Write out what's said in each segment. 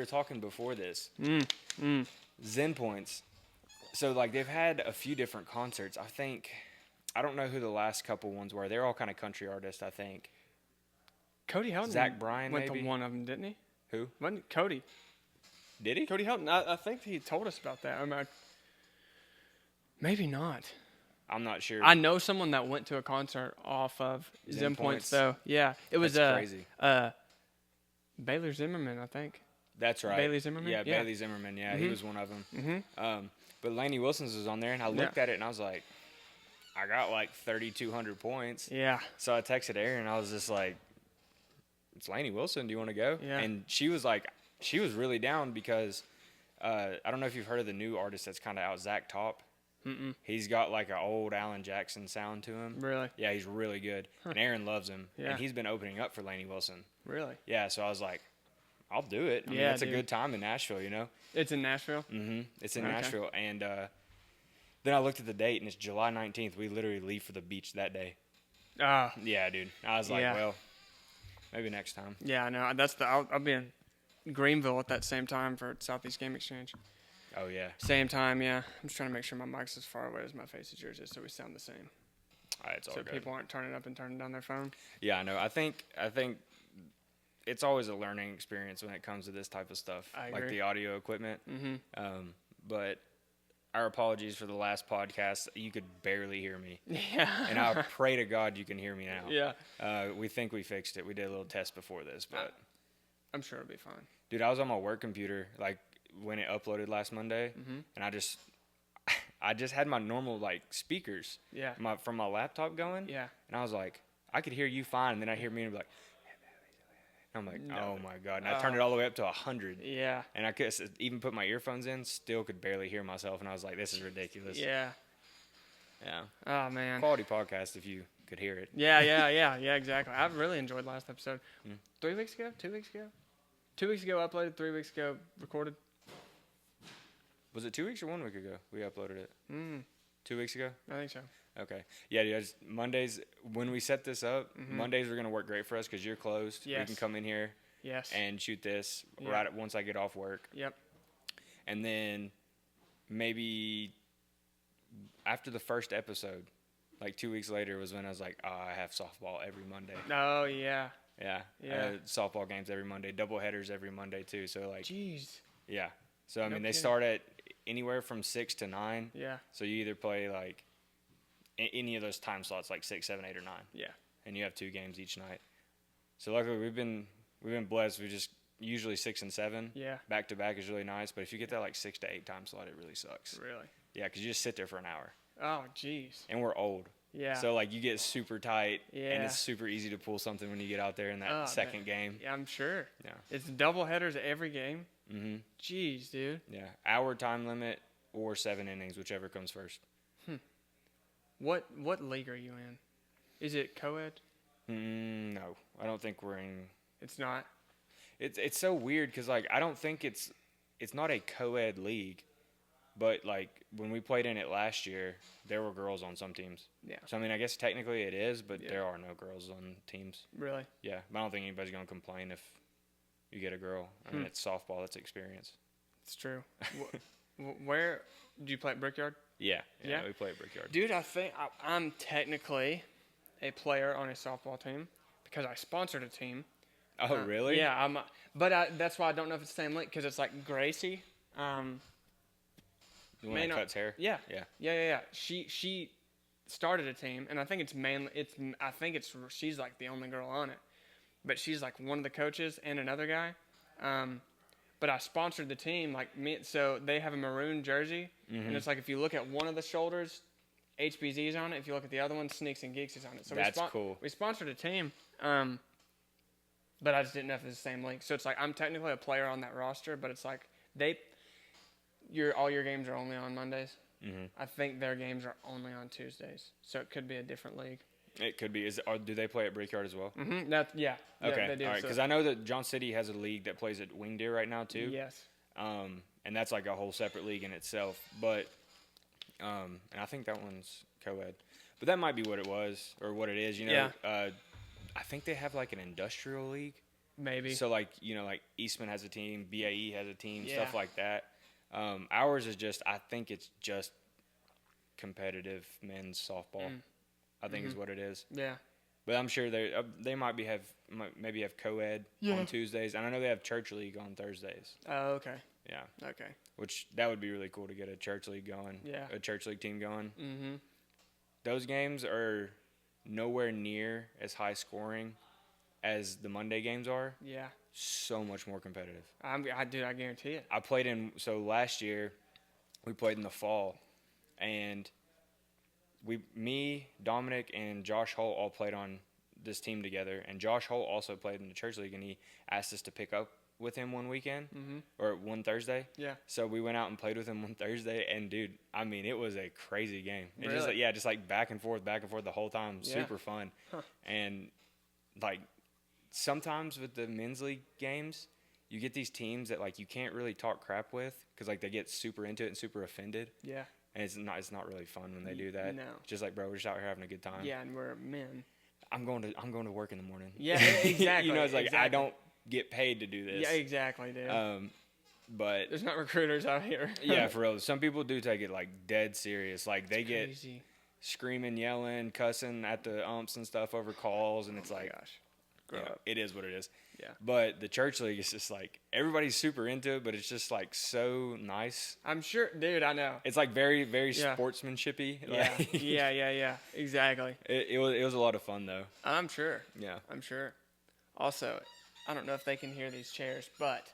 were talking before this. Zen Points. So, like, they've had a few different concerts. I don't know who the last couple ones were. They're all kind of country artists, I think. Cody Helton Zach Bryan, went maybe? to one of them, didn't he? Who? Wasn't Cody? Did he? Cody Helton. I think he told us about that. Maybe not. I'm not sure. I know someone that went to a concert off of Zen Points, though. Yeah, it was crazy. Baylor Zimmerman, I think. That's right. Bailey Zimmerman? Yeah, Yeah. Bailey Zimmerman. Yeah, he was one of them. But Lainey Wilson's was on there, and I looked at it, and I was like, I got like 3,200 points. Yeah. So I texted Aaron, I was just like, it's Lainey Wilson. Do you want to go? Yeah. And she was really down because I don't know if you've heard of the new artist that's kind of out, Zach Top. Mm-mm. He's got like an old Alan Jackson sound to him. Really? Yeah, he's really good. And Aaron loves him. Yeah. And he's been opening up for Lainey Wilson. Really? Yeah, so I was like, I'll do it. I mean, Yeah, it's a good time in Nashville, you know? It's in Nashville? Mm-hmm. It's in Okay. Nashville. And then I looked at the date, and it's July 19th. We literally leave for the beach that day. Ah. Yeah, dude. I was like, Yeah. well, maybe next time. Yeah, no, I'll be in Greenville at that same time for Southeast Game Exchange. Oh, yeah. Same time, yeah. I'm just trying to make sure my mic's as far away as my face is yours is so we sound the same. All right, it's all So good. people aren't turning up and turning down their phone. Yeah, I know. I think it's always a learning experience when it comes to this type of stuff, I like agree. the audio equipment. Mm-hmm. But our apologies for the last podcast. You could barely hear me. Yeah. And I pray to God you can hear me now. Yeah. We think we fixed it. We did a little test before this, but I'm sure it'll be fine. dude, I was on my work computer like when it uploaded last Monday, Mm-hmm. and I just had my normal like speakers Yeah. from my laptop going, Yeah. and I was like, I could hear you fine, and then I hear me and be like, I'm like, No. oh my God, and I turned it all the way up to 100, Yeah. and I could even put my earphones in, still could barely hear myself, and I was like, this is ridiculous. Yeah. Yeah. Oh, man. Quality podcast if you could hear it. Yeah, exactly. I've really enjoyed last episode. Mm. 3 weeks ago? 2 weeks ago? 2 weeks ago uploaded, 3 weeks ago recorded. Was it 2 weeks or 1 week ago we uploaded it? 2 weeks ago? I think so. Okay. Yeah, dude, Mondays, when we set this up, Mm-hmm. Mondays are going to work great for us because you're closed. We Yes. can come in here Yes. and shoot this Yeah. right once I get off work. Yep. And then maybe after the first episode, like 2 weeks later was when I was like, oh, I have softball every Monday. Oh, yeah. Yeah. Yeah. Softball games every Monday, double headers every Monday too. So like, Jeez. yeah. So, I No mean, they kidding. start at anywhere from 6 to 9. Yeah. So you either play like any of those time slots, like 6, 7, 8, or 9. Yeah. And you have 2 games each night. So luckily we've been blessed. We just usually 6 and 7 Yeah. back to back is really nice. But if you get that like 6 to 8 time slot, it really sucks. Really. Yeah, because you just sit there for an hour, Oh, jeez. and we're old. Yeah. So like you get super tight, and Yeah. it's super easy to pull something when you get out there in that Oh, second man. game. Yeah, I'm sure. Yeah. It's double headers every game. Mhm. Jeez, dude. Yeah. Hour time limit or 7 innings, whichever comes first. What league are you in? Is it co-ed? No, I don't think we're in. It's not. It's so weird because like I don't think it's not a co-ed league, but like when we played in it last year, there were girls on some teams. Yeah. So I mean, I guess technically it is, but Yeah. there are no girls on teams. Really? Yeah, but I don't think anybody's gonna complain if you get a girl. I mean, it's softball. That's experience. It's true. Where do you play at Brickyard? Yeah, Yeah? we play at Brickyard. Dude, I think I'm technically a player on a softball team because I sponsored a team. Oh, really? Yeah, that's why I don't know if it's the same link because it's like Gracie. The one may that not- cuts hair. Yeah. Yeah. Yeah. She started a team, and I think she's like the only girl on it, but she's like one of the coaches and another guy. But I sponsored the team, so they have a maroon jersey, and it's like if you look at one of the shoulders, HBZ's on it. If you look at the other one, Sneaks and Geeks is on it. So That's cool. We sponsored a team, but I just didn't know if it's the same link. So it's like I'm technically a player on that roster, but it's like all your games are only on Mondays. Mm-hmm. I think their games are only on Tuesdays, so it could be a different league. It could be. Do they play at Brickyard as well? Mm-hmm. Okay. They do. All right. Because I know that John City has a league that plays at Wing Deer right now too. Yes. And that's like a whole separate league in itself. But, and I think that one's co-ed. But that might be what it was or what it is. You know. Yeah. I think they have like an industrial league Maybe. So like like Eastman has a team, BAE has a team, Yeah. stuff like that. Ours is just I think it's just competitive men's softball. I think is what it is. Yeah. But I'm sure they might maybe have co-ed on Tuesdays, and I know they have church league on Thursdays. Oh, okay. Yeah, Okay. which that would be really cool to get a church league going. Yeah. A church league team going. Mm-hmm. Those games are nowhere near as high scoring as the Monday games are. Yeah. So much more competitive. I guarantee it. I played last year we played in the fall, and me, Dominic, and Josh Holt all played on this team together, and Josh Holt also played in the church league, and he asked us to pick up with him one weekend or one Thursday. Yeah. So we went out and played with him one Thursday, and dude, I mean, it was a crazy game. And Really? just like back and forth the whole time. Yeah. Super fun. Huh. And like sometimes with the men's league games, you get these teams that like you can't really talk crap with because like they get super into it and super offended. Yeah. And it's not really fun when they do that. No. It's just like, bro, we're just out here having a good time. Yeah, and we're men. I'm going to work in the morning. Yeah, exactly. It's like I exactly. don't get paid to do this. Yeah, exactly, dude. But There's not recruiters out here. yeah, for real. Some people do take it like dead serious. Like they get Crazy. screaming, yelling, cussing at the umps and stuff over calls, and it's Oh my like, gosh. Grow up. it is what it is. Yeah. But the church league is just like everybody's super into it, but it's just like so nice. I'm sure, dude. I know. It's like very, very Yeah. sportsmanshipy. Yeah. Like, yeah. Exactly. it was a lot of fun though. I'm sure. Yeah. I'm sure. Also, I don't know if they can hear these chairs, but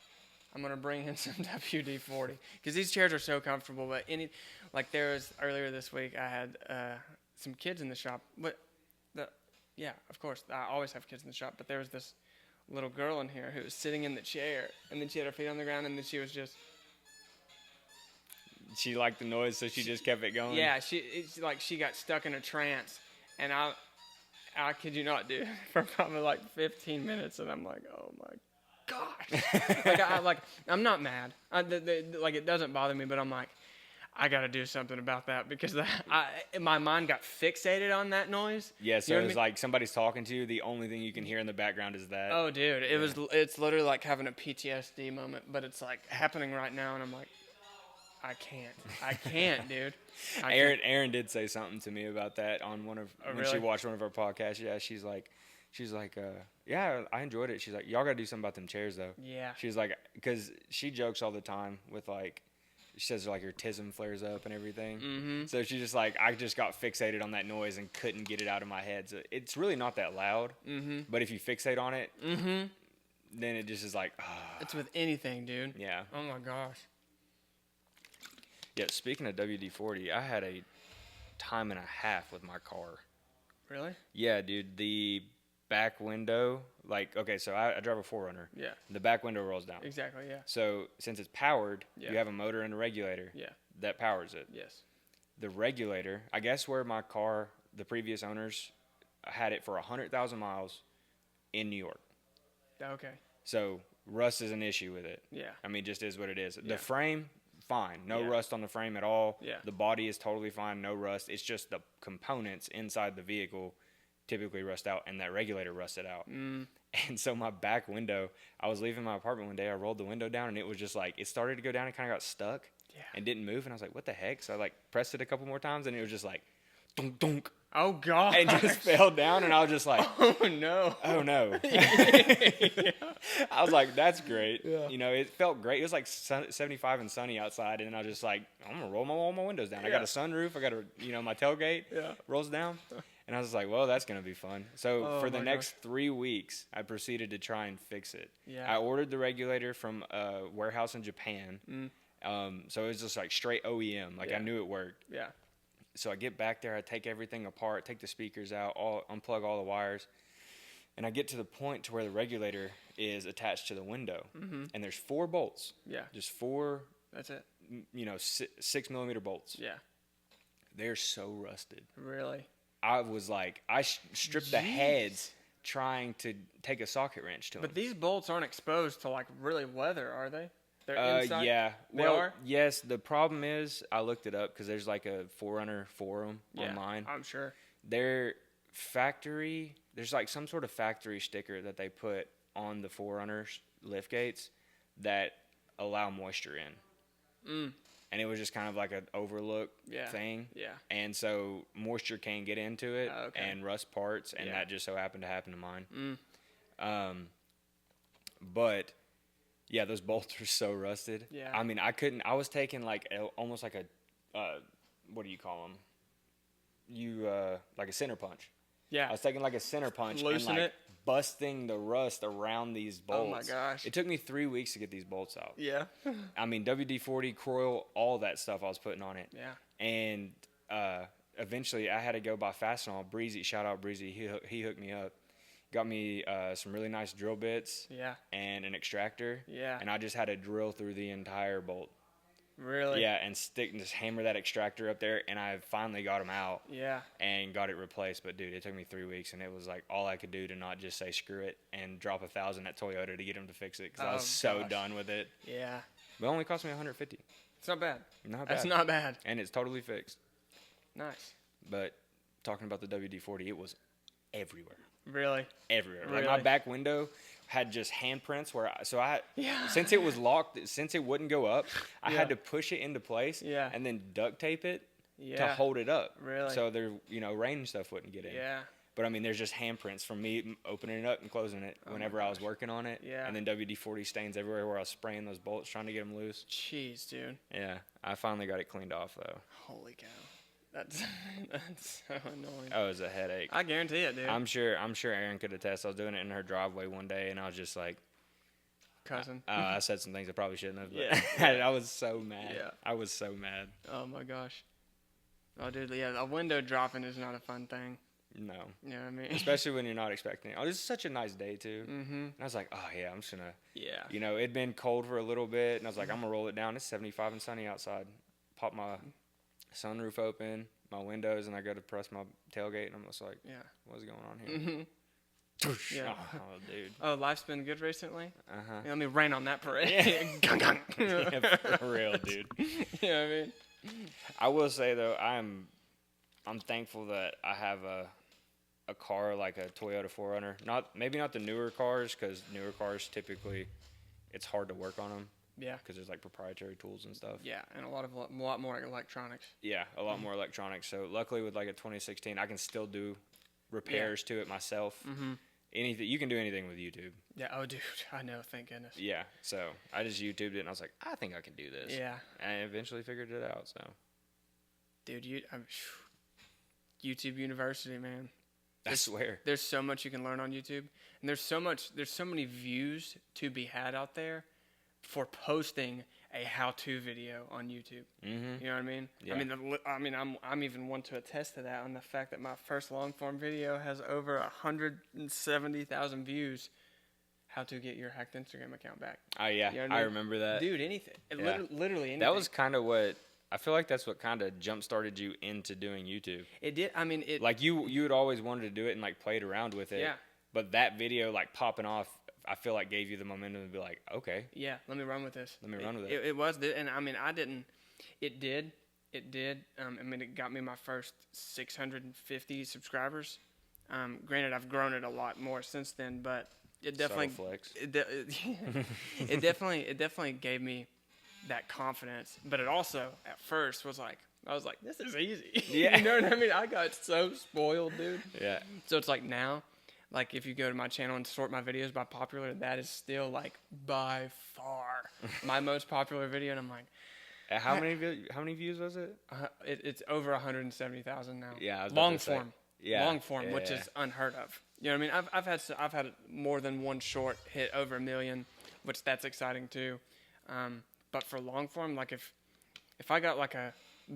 I'm gonna bring in some WD-40 because these chairs are so comfortable. But there was earlier this week, I had some kids in the shop. Yeah, of course, I always have kids in the shop. But there was this little girl in here who was sitting in the chair, and then she had her feet on the ground, and then she was just She liked the noise, so she just kept it going. yeah. She got stuck in a trance, and I kid you not, dude, for probably like 15 minutes, and I'm like, oh my gosh. I'm not mad. It doesn't bother me, but I'm like, I got to do something about that because my mind got fixated on that noise. Yeah, so You know what I it's mean? like somebody's talking to you. The only thing you can hear in the background is that. Oh, dude, it's literally like having a PTSD moment, but it's like happening right now, and I'm like, I can't, dude. I can't. Aaron did say something to me about that on when she really? watched one of our podcasts. Yeah, she's like, yeah, I enjoyed it. She's like, y'all got to do something about them chairs though. Yeah. She's like, because she jokes all the time with like, she says like her tism flares up and everything. Mm-hmm. So she's just like, I just got fixated on that noise and couldn't get it out of my head. So it's really not that loud. Mm-hmm. But if you fixate on it, Mm-hmm. then it just is like, It's with anything, dude. yeah. Oh my gosh. Yeah, speaking of WD-40, I had a time and a half with my car. Really? Yeah, dude, the back window, like, okay, so I drive a 4Runner. Yeah. The back window rolls down. Exactly. Yeah. So since it's powered, Yeah. you have a motor and a regulator Yeah. that powers it. Yes. The regulator, I guess where my car, the previous owners had it for 100,000 miles in New York. Okay. So rust is an issue with it. Yeah. I mean, just is what it is. Yeah. The frame, fine. No Yeah. rust on the frame at all. Yeah. The body is totally fine. No rust. It's just the components inside the vehicle typically rust out, and that regulator rusted out. Mm. And so my back window, I was leaving my apartment one day. I rolled the window down, and it was just like, it started to go down and kind of got stuck Yeah. and didn't move. And I was like, what the heck? So I like pressed it a couple more times, and it was just like, dunk, dunk, Oh god. and just fell down. And I was just like, Oh no. oh no. I was like, that's great. Yeah. You know, it felt great. It was like 75 and sunny outside, and I was just like, I'm gonna roll all my windows down. I got Yeah. a sunroof. I got my tailgate Yeah. rolls down, and I was like, well, that's gonna be fun. So Oh for the my next 3 weeks, I proceeded to try and fix it. Yeah. I ordered the regulator from a warehouse in Japan. So it was just like straight OEM. Like Yeah. I knew it worked. Yeah. So I get back there, I take everything apart, take the speakers out, unplug all the wires, and I get to the point to where the regulator is attached to the window, and there's 4 bolts, Yeah. just 4, That's it. 6mm bolts. Yeah. They're so rusted. Really. I was like, I stripped the Jeez. heads trying to take a socket wrench to them. But these bolts aren't exposed to like really weather, are they? They're inside. Yeah. They Well, are? yes. The problem is, I looked it up because there's like a 4Runner forum Yeah. online. I'm sure. Their factory, there's like some sort of factory sticker that they put on the Forerunners lift gates that allow moisture in. And it was just kind of like an overlook thing. Yeah. And so moisture can get into it and rust parts, and that just so happened to happen to mine. But yeah, those bolts are so rusted. Yeah. I mean, I was taking like almost like a, what do you call them? Like a center punch. Yeah. I was taking like a center punch Loosen and like it. busting the rust around these bolts. Oh my gosh. It took me 3 weeks to get these bolts out. Yeah. I mean, WD-40, Croil, all that stuff I was putting on it. Yeah. And eventually I had to go buy Fastenal. Breezy, shout out Breezy, he hooked me up. Got me some really nice drill bits. Yeah. And an extractor. Yeah. And I just had to drill through the entire bolt. Really? Yeah, and just hammer that extractor up there, and I finally got them out. Yeah. And got it replaced. But dude, it took me 3 weeks, and it was like all I could do to not just say screw it and drop $1,000 at Toyota to get them to fix it because I was so done with it. Yeah. But it only cost me $150. It's not bad. Not bad. That's not bad. And it's totally fixed. Nice. But talking about the WD-40, it was everywhere. Really? Everywhere. Really? Like my back window had just handprints where Yeah. since it was locked, since it wouldn't go up, I Yeah. had to push it into place and then duct tape it to hold it up. Really? So there, rain and stuff wouldn't get in. Yeah. But I mean, there's just handprints from me opening it up and closing it whenever I was working on it. Yeah. And then WD-40 stains everywhere where I was spraying those bolts trying to get them loose. Jeez, dude. Yeah. I finally got it cleaned off though. Holy cow. That's so annoying. Oh, it was a headache. I guarantee it, dude. I'm sure Erin could attest. I was doing it in her driveway one day, and I was just like, Cousin. I said some things I probably shouldn't have. But Yeah. I was so mad. Yeah. I was so mad. Oh my gosh. Oh, dude. Yeah, a window dropping is not a fun thing. No. You know what I mean? Especially when you're not expecting it. Oh, this is such a nice day, too. Mm-hmm. And I was like, oh, yeah, I'm just going to, Yeah. it'd been cold for a little bit, and I was like, I'm going to roll it down. It's 75 and sunny outside. Pop my sunroof open, my windows, and I go to press my tailgate, and I'm just like, Yeah. what's going on here? Mm-hmm. Yeah. Oh, dude. Oh, life's been good recently? Uh-huh. Yeah, let me rain on that parade. Yeah. Gung, gung. Yeah, for real, dude. You know what I mean? I will say, though, I'm thankful that I have a car like a Toyota 4Runner. Maybe not the newer cars, because newer cars typically it's hard to work on them. Yeah. Because there's like proprietary tools and stuff. Yeah, and a lot more electronics. Yeah, a lot more electronics. So luckily with like a 2016, I can still do repairs to it myself. Mm-hmm. Anything you can do anything with YouTube. Yeah. Oh, dude. I know. Thank goodness. Yeah. So I just YouTubed it and I was like, I think I can do this. Yeah. And I eventually figured it out. So. Dude, YouTube University, man. I swear. There's so much you can learn on YouTube, and there's so many views to be had out there for posting a how-to video on YouTube. Mm-hmm. You know what I mean? Yeah. I'm even one to attest to that on the fact that my first long-form video has over 170,000 views. How to get your hacked Instagram account back? Oh yeah, You know what I I mean? remember that. Dude, anything. Yeah. Literally anything. That was kind of what I feel like. That's what kind of jump started you into doing YouTube. It did. I mean, it. Like you had always wanted to do it and like played around with it. Yeah. But that video like popping off, I feel like gave you the momentum to be like, okay, Yeah, let me run with this. let me run with it. It was, and I mean, I didn't. It did. It did. I mean, it got me my first 650 subscribers. Granted, I've grown it a lot more since then, but it definitely. Subtle flex. It definitely gave me that confidence. But it also, at first, I was like, this is easy. Yeah. You know what I mean? I got so spoiled, dude. Yeah. So it's like now, like if you go to my channel and sort my videos by popular, that is still like by far my most popular video, and I'm like, How many views was it? it's over 170,000 now. Yeah, I was about long to say. form. Yeah, Long form, which yeah. is unheard of. You know what I mean? I've had more than one short hit over 1 million, which that's exciting too. But for long form, like if I got like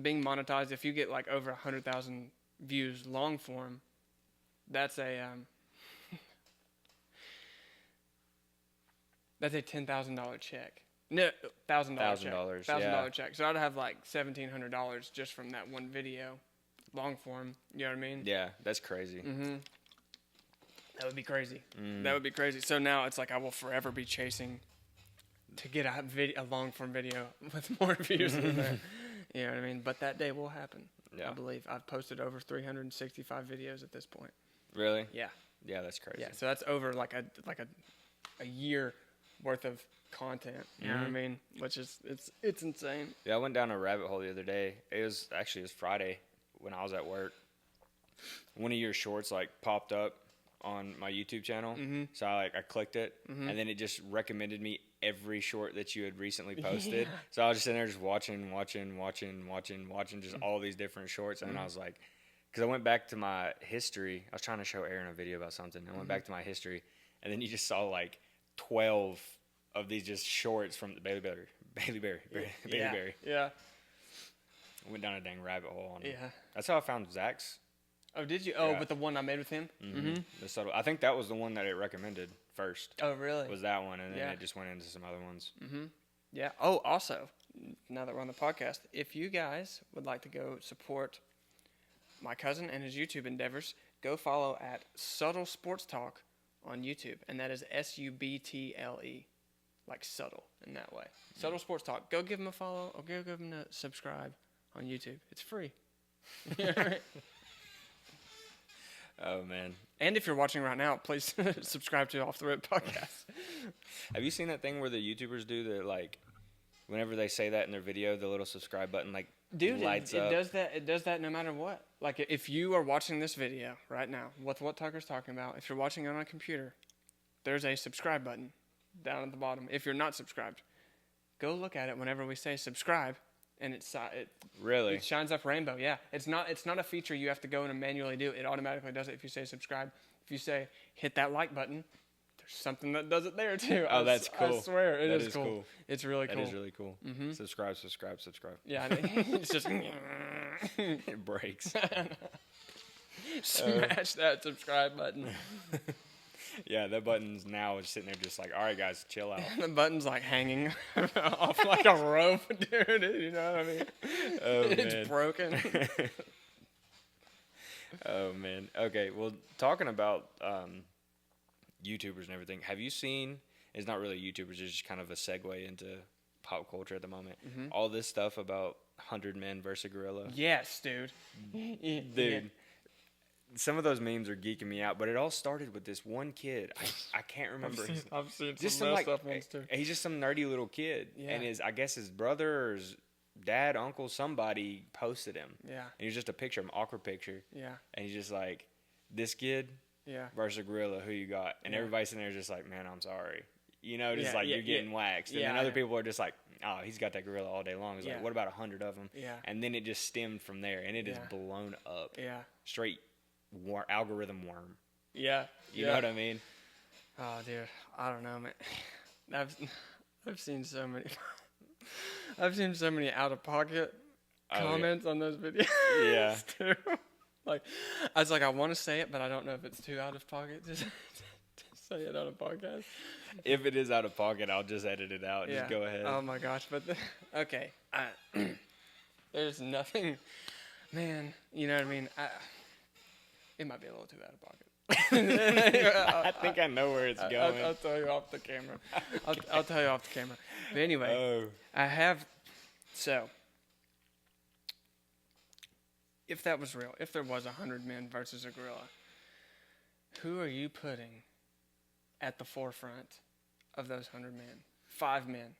being monetized, if you get like over 100,000 views long form, that's a that's a $10,000 check. No, $1,000 check. $1,000, $1,000 check. So I'd have like $1,700 just from that one video, long form. You know what I mean? Yeah, that's crazy. Mm-hmm. That would be crazy. That would be crazy. So now it's like I will forever be chasing to get a long form video with more views than that. You know what I mean? But that day will happen. Yeah. I believe I've posted over 365 videos at this point. Really? Yeah. Yeah, that's crazy. Yeah. So that's over like a a year worth of content. You know what I mean? Which is it's insane. Yeah, I went down a rabbit hole the other day. It was Friday when I was at work. One of your shorts like popped up on my YouTube channel, so I clicked it, and then it just recommended me every short that you had recently posted. Yeah. So I was just sitting there just watching just all these different shorts, and then I was like, because I went back to my history. I was trying to show Aaron a video about something. I went back to my history, and then you just saw like 12 of these just shorts from the Bailey Berry. Yeah. I went down a dang rabbit hole on it. Yeah. That's how I found Zach's. Oh, did you? Oh, Yeah. with the one I made with him? The subtle. I think that was the one that it recommended first. Oh, really? Was that one, and then Yeah. it just went into some other ones. Yeah. Oh, also, now that we're on the podcast, if you guys would like to go support my cousin and his YouTube endeavors, go follow at Subtle Sports Talk on YouTube, and that is SUBTLE, like subtle in that way. Subtle Sports Talk. Go give him a follow, or go give him a subscribe on YouTube. It's free. Oh man, And if you're watching right now, please subscribe to Off the Rip Podcast. have you seen that thing where the YouTubers do the like, whenever they say that in their video, the little subscribe button like Dude, lights it up? does that. It does that no matter what. Like if you are watching this video right now, with what Tucker's talking about, if you're watching it on a computer, there's a subscribe button down at the bottom. If you're not subscribed, go look at it whenever we say subscribe, and it Really? shines up rainbow. Yeah, it's not a feature you have to go in and manually do. It automatically does it if you say subscribe. If you say hit that like button, there's something that does it there too. Oh, that's cool. I swear That is is cool. cool. It's really cool. That is really cool. Subscribe. Yeah, it's just It breaks. smash that subscribe button. Yeah, that button's now just sitting there just like, all right, guys, chill out. The button's like hanging off like a rope, dude. You know what I mean? Oh, It's man. broken. Oh, man. Okay, well, talking about YouTubers and everything, have you seen, it's not really YouTubers, it's just kind of a segue into pop culture at the moment, all this stuff about 100 Men versus a Gorilla? Yes, dude. Dude, some of those memes are geeking me out, but it all started with this one kid. I can't remember. I've seen Just some some messed like, up ones too. he's just some nerdy little kid, Yeah. and I guess his brother or his dad, uncle, somebody posted him. Yeah, And he was just a picture, an awkward picture, yeah, and he's just like, this kid yeah. versus a gorilla, who you got? And Yeah. everybody's in there just like, man, I'm sorry. You know, just Yeah, like yeah, you're getting yeah. waxed. And Yeah, then I other know. people are just like, oh, he's got that gorilla all day long. It's Yeah. like, what about 100 of them? Yeah. And then it just stemmed from there, and it is Yeah. blown up. Yeah, Straight algorithm worm. yeah. You know what I mean? Oh, dude, I don't know, man. I've seen so many. I've seen so many out of pocket Oh, yeah. comments on those videos. Yeah. too. Like, I was like, I want to say it, but I don't know if it's too out of pocket to say it on a podcast. If it is out of pocket, I'll just edit it out. Yeah. Just go ahead. Oh my gosh, but okay. There's nothing, man. You know what I mean? It might be a little too out of pocket. I think I know where it's going. I'll tell you off the camera. I'll tell you off the camera. But anyway, Oh. I have. So, if that was real, if there was 100 men versus a gorilla, who are you putting at the forefront of those 100 men? 5 men.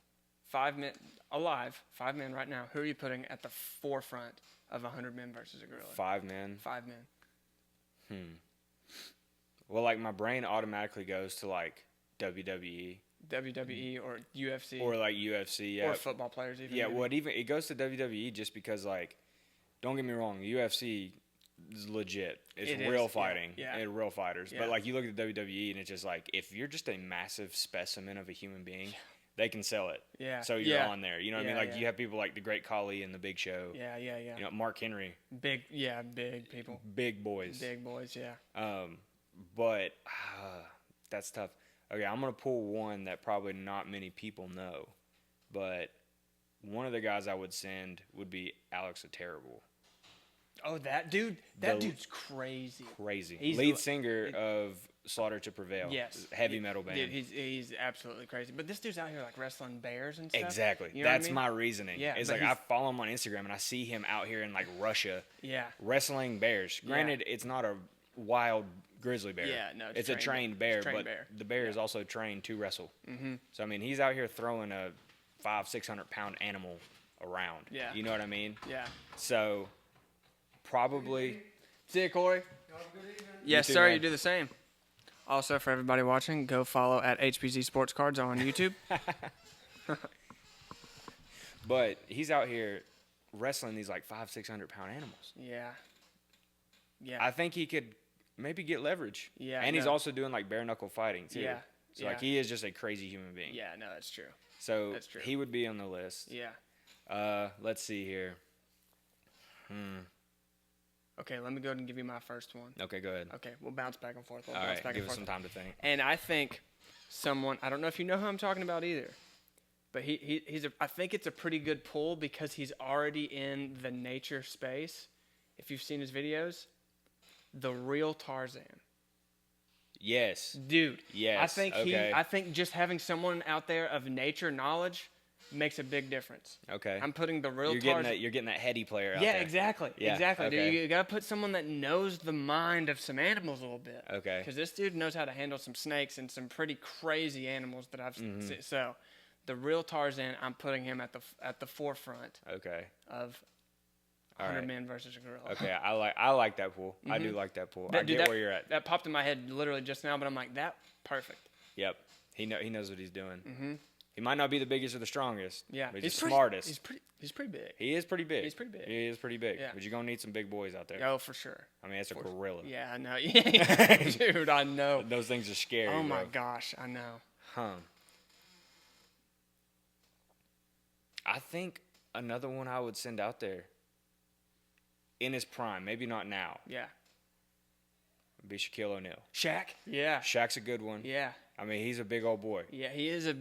5 men alive. 5 men right now. Who are you putting at the forefront of 100 men versus a gorilla? 5 men. 5 men. Well, like my brain automatically goes to like WWE WWE or UFC or like UFC. Yeah. or football players even. Yeah, maybe. well, it goes to WWE just because, like, don't get me wrong, UFC is legit. It's It is, real yeah, fighting yeah. and real fighters. Yeah. But like, you look at the WWE and it's just like, if you're just a massive specimen of a human being, they can sell it. Yeah. So you're Yeah. on there. You know what I Yeah, mean? Like, yeah. you have people like the Great Khali and the Big Show. Yeah, yeah, yeah. You know, Mark Henry, Big people. big boys. Big boys, yeah. But that's tough. Okay, I'm gonna pull one that probably not many people know, but one of the guys I would send would be Alex the Terrible. Oh, that dude? That The- dude's crazy. Crazy. He's Lead the- singer of Slaughter to Prevail. Yes. Heavy metal band. Dude, he's absolutely crazy. But this dude's out here like wrestling bears and stuff. Exactly. You know what I That's mean? my reasoning. Yeah, It's but like I he's- follow him on Instagram and I see him out here in like Russia Yeah. wrestling bears. Granted, it's not a wild grizzly bear. Yeah, no, it's a trained bear, trained but bear. the bear is also trained to wrestle. Mm-hmm. So I mean, he's out here throwing a 500-600 pound animal around. Yeah. You know what I mean? Yeah. So probably. See you, Corey. Yes, too, sir. man. You do the same. Also, for everybody watching, go follow at HPZ Sports Cards on YouTube. But he's out here wrestling these like 500-600 pound animals. Yeah. Yeah. I think he could maybe get leverage. Yeah, And he's no. also doing like bare knuckle fighting too. Yeah, So like yeah. he is just a crazy human being. Yeah, no, that's true. So That's true. he would be on the list. Yeah. Let's see here. Okay, let me go ahead and give you my first one. Okay, go ahead. Okay, we'll bounce back and forth. We'll All bounce right, back give and us forth. some time to think. And I think someone, I don't know if you know who I'm talking about either, but I think it's a pretty good pull because he's already in the nature space. If you've seen his videos, the real Tarzan. Yes. Dude. Yes, I think okay. I think just having someone out there of nature knowledge makes a big difference. Okay. I'm putting the real You're getting Tarzan. that. You're getting that heady player out Yeah, there. exactly. Yeah, Exactly, okay. dude. You got to put someone that knows the mind of some animals a little bit. Okay. Because this dude knows how to handle some snakes and some pretty crazy animals that I've Mm-hmm. seen. So, the real Tarzan, I'm putting him at the forefront Okay. of All 100 right. men versus a gorilla. Okay. I like that pool. I do like that pool. I Dude, get where you're at. That popped in my head literally just now, but I'm like, that perfect. Yep. He knows what he's doing. Mm-hmm. He might not be the biggest or the strongest. Yeah, But he's the smartest. He's pretty big. He is pretty big. He's pretty big. He is pretty big. Yeah. But you're gonna need some big boys out there. Oh, for sure. I mean, it's a gorilla. Yeah, I know. Yeah, dude, I know. Those things are scary. Oh my bro. gosh, I know. Huh. I think another one I would send out there in his prime, maybe not now, Yeah. would be Shaquille O'Neal. Shaq? Yeah. Shaq's a good one. Yeah. I mean, he's a big old boy. Yeah, he is a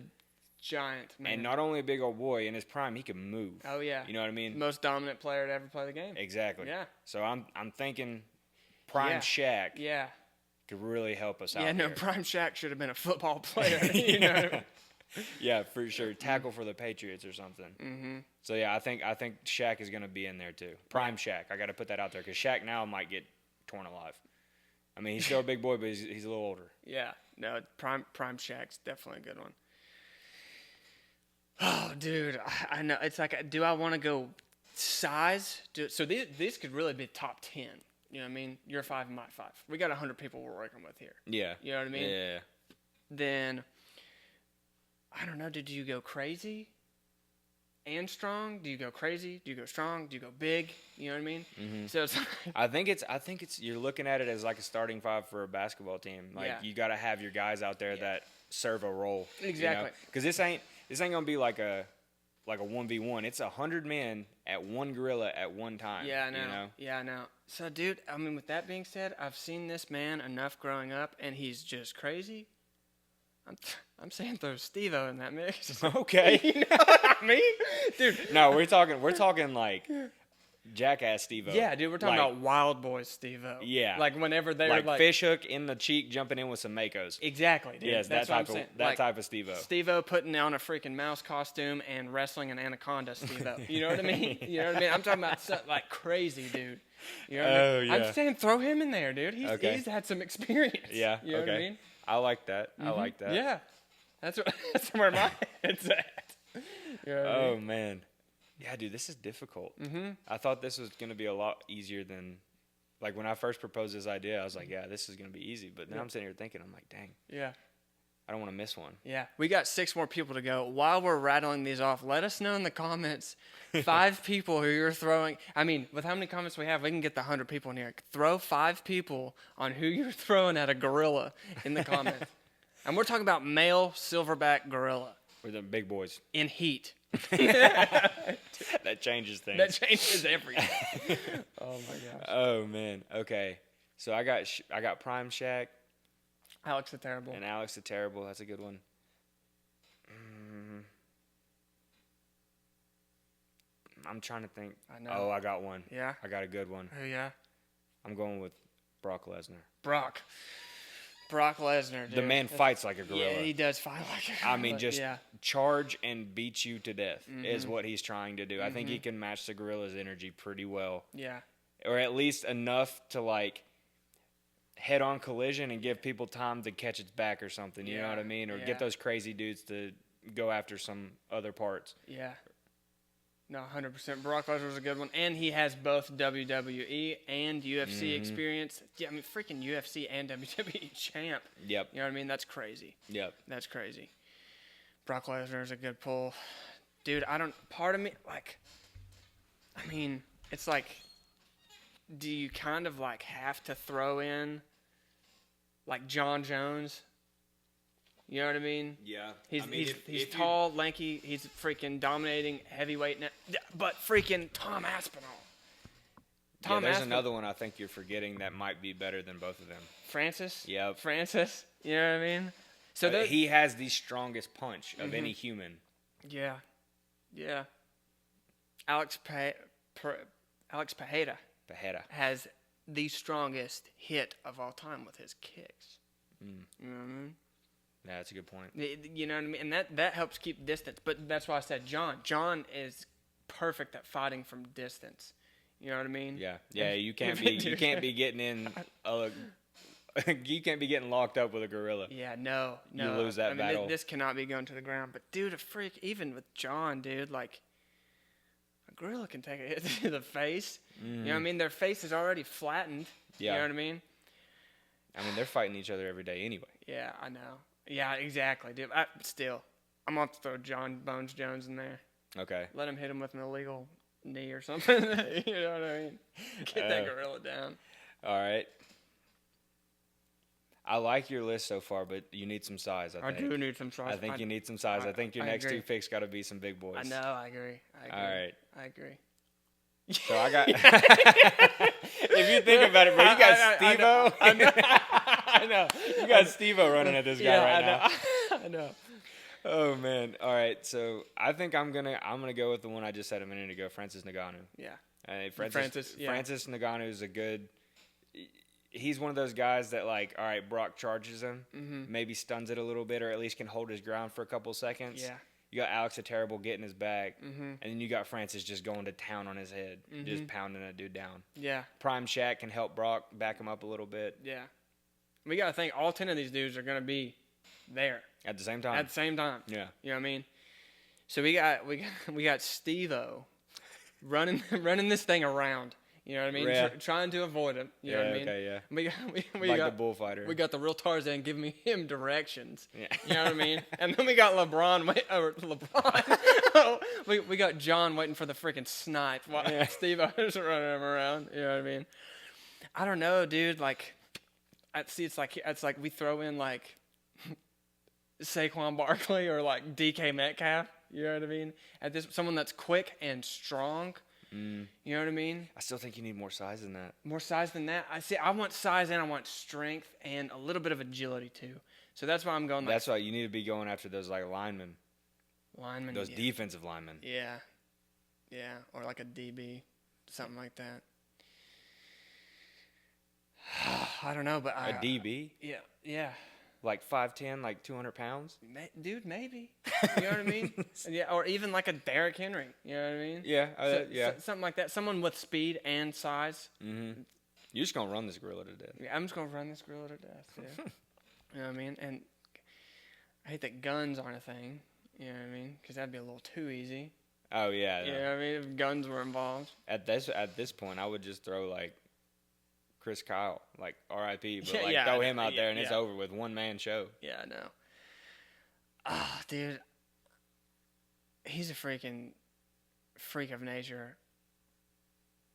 giant, man. And not only a big old boy, in his prime, he can move. Oh, yeah. You know what I mean? Most dominant player to ever play the game. Exactly. Yeah. So I'm thinking prime Yeah. Shaq Yeah. could really help us out Yeah, no, here. Prime Shaq should have been a football player. You know what I mean? Yeah, for sure. Tackle for the Patriots or something. Mm-hmm. So yeah, I think Shaq is gonna be in there too. Prime Shaq. I got to put that out there because Shaq now might get torn alive. I mean, he's still a big boy, but he's a little older. Yeah. No, Prime Shaq's definitely a good one. Oh, dude, I know. It's like, do I want to go size? So these could really be top 10. You know what I mean? Your 5 and my 5. We got 100 people we're working with here. Yeah. You know what I mean? Yeah. Then, I don't know, did you go crazy and strong? Do you go crazy? Do you go strong? Do you go big? You know what I mean? Mm-hmm. So it's I think it's you're looking at it as like a starting 5 for a basketball team. Like Yeah. you got to have your guys out there that serve a role. Exactly. Because this ain't gonna be like a 1v1. It's 100 men at one gorilla at one time. yeah, I know. You know? Yeah, I know. So, dude, I mean, with that being said, I've seen this man enough growing up, and he's just crazy. I'm saying throw Steve-O in that mix. Okay. You know what I mean? Dude. No, we're talking like Jackass Steve-O. Yeah, dude, we're talking Like- about Wild Boys Steve-O. Yeah. Like whenever they're like, like fish hook in the cheek, jumping in with some Makos. Exactly, dude. Yes, That's that what I'm type saying. of that Like, type of Steve-O. Steve-O putting on a freaking mouse costume and wrestling an anaconda Steve-O. You know what I mean? You know what I mean? I'm talking about something like crazy, dude. You know what I Oh, mean? yeah. I'm saying throw him in there, dude. Okay. He's had some experience. Yeah. You know okay. what I mean? I like that. I like that. Yeah. That's where my head's at. You know what I Oh mean? man. Yeah, dude, this is difficult. Mm-hmm. I thought this was gonna be a lot easier than, like when I first proposed this idea, I was like, yeah, this is gonna be easy. But then I'm sitting here thinking, I'm like, dang, Yeah. I don't want to miss one. Yeah, we got 6 more people to go. While we're rattling these off, let us know in the comments 5 people who you're throwing. I mean, with how many comments we have, we can get the 100 people in here. Throw 5 people on who you're throwing at a gorilla in the comments. And we're talking about male silverback gorilla We're the big boys. in heat. That changes things. That changes everything. Oh my gosh. Oh man. Okay. So I got Prime Shaq Alex the Terrible. and Alex the Terrible. That's a good one. I'm trying to think. I know. Oh, I got one. Yeah? I got a good one. Oh yeah. I'm going with Brock Lesnar. Brock Lesnar, dude. The man fights like a gorilla. Yeah, he does fight like a gorilla. I mean, just yeah. charge and beat you to death Mm-hmm. is what he's trying to do. I think he can match the gorilla's energy pretty well, Yeah. or at least enough to like head-on collision and give people time to catch its back or something. You know what I mean? Or get those crazy dudes to go after some other parts. Yeah. No, 100%. Brock Lesnar was a good one, and he has both WWE and UFC experience. Yeah, I mean, freaking UFC and WWE champ. Yep. You know what I mean? That's crazy. Yep. That's crazy. Brock Lesnar is a good pull. Dude, part of me, like, I mean, it's like, do you kind of, like, have to throw in, like, John Jones? You know what I mean? Yeah. He's tall, lanky. He's freaking dominating heavyweight. But freaking Tom Aspinall. There's another one I think you're forgetting that might be better than both of them. Francis? Yep. Francis. You know what I mean? So he has the strongest punch of any human. Yeah. Yeah. Alex Pereira has the strongest hit of all time with his kicks. You know what I mean? Yeah, that's a good point. You know what I mean? And that helps keep distance. But that's why I said John. John is perfect at fighting from distance. You know what I mean? Yeah. Yeah, you can't be getting in you can't be getting locked up with a gorilla. Yeah, no. You lose that battle. This cannot be going to the ground. But dude, even with John, dude, like a gorilla can take a hit to the face. You know what I mean? Their face is already flattened. Yeah. You know what I mean? I mean, they're fighting each other every day anyway. Yeah, I know. Yeah, exactly, dude. Still, I'm going to throw John Bones Jones in there. Okay. Let him hit him with an illegal knee or something. You know what I mean? Get that gorilla down. All right. I like your list so far, but you need some size, I think. I do need some size. I think you need some size. I think your next two picks got to be some big boys. I know. I agree. All right. I agree. So I got. If you think about it, bro, you got Steve-O. I know. You got Steve-O running at this guy right now. I know. Oh man! All right, so I think I'm gonna go with the one I just said a minute ago, Francis Ngannou. Yeah. Francis Ngannou is a good. He's one of those guys that, like, all right, Brock charges him, maybe stuns it a little bit, or at least can hold his ground for a couple seconds. Yeah. You got Alex the Terrible getting his back, and then you got Francis just going to town on his head, just pounding that dude down. Yeah. Prime Shaq can help Brock back him up a little bit. Yeah. We got to think all 10 of these dudes are going to be there. At the same time. At the same time. Yeah. You know what I mean? So we got Steve-O running this thing around. You know what I mean? Yeah. Trying to avoid him. You know what I mean? Okay, yeah. We like got the bullfighter. We got the real Tarzan giving him directions. Yeah. You know what I mean? And then we got LeBron. we got John waiting for the freaking snipe while Steve-O's running him around. You know what I mean? I don't know, dude. Like, it's like we throw in like Saquon Barkley or like DK Metcalf. You know what I mean? Someone that's quick and strong. You know what I mean? I still think you need more size than that. More size than that? I want size and I want strength and a little bit of agility too. So that's why I'm going. That's why you need to be going after those like linemen. Those defensive linemen. Yeah. Yeah. Or like a DB, something like that. I don't know, but a DB? Yeah. Yeah. Like 5'10", like 200 pounds? Dude, maybe. You know what I mean? Yeah, or even like a Derrick Henry. You know what I mean? Yeah, something like that. Someone with speed and size. Mm-hmm. You're just going to run this gorilla to death. Yeah, I'm just going to run this gorilla to death. Yeah. You know what I mean? And I hate that guns aren't a thing. You know what I mean? Because that'd be a little too easy. Oh, yeah. You know what I mean? If guns were involved. At this point, I would just throw like Chris Kyle, like R.I.P., but throw him out there and it's over with. One-man show. Yeah, I know. Ah, dude. He's a freaking freak of nature.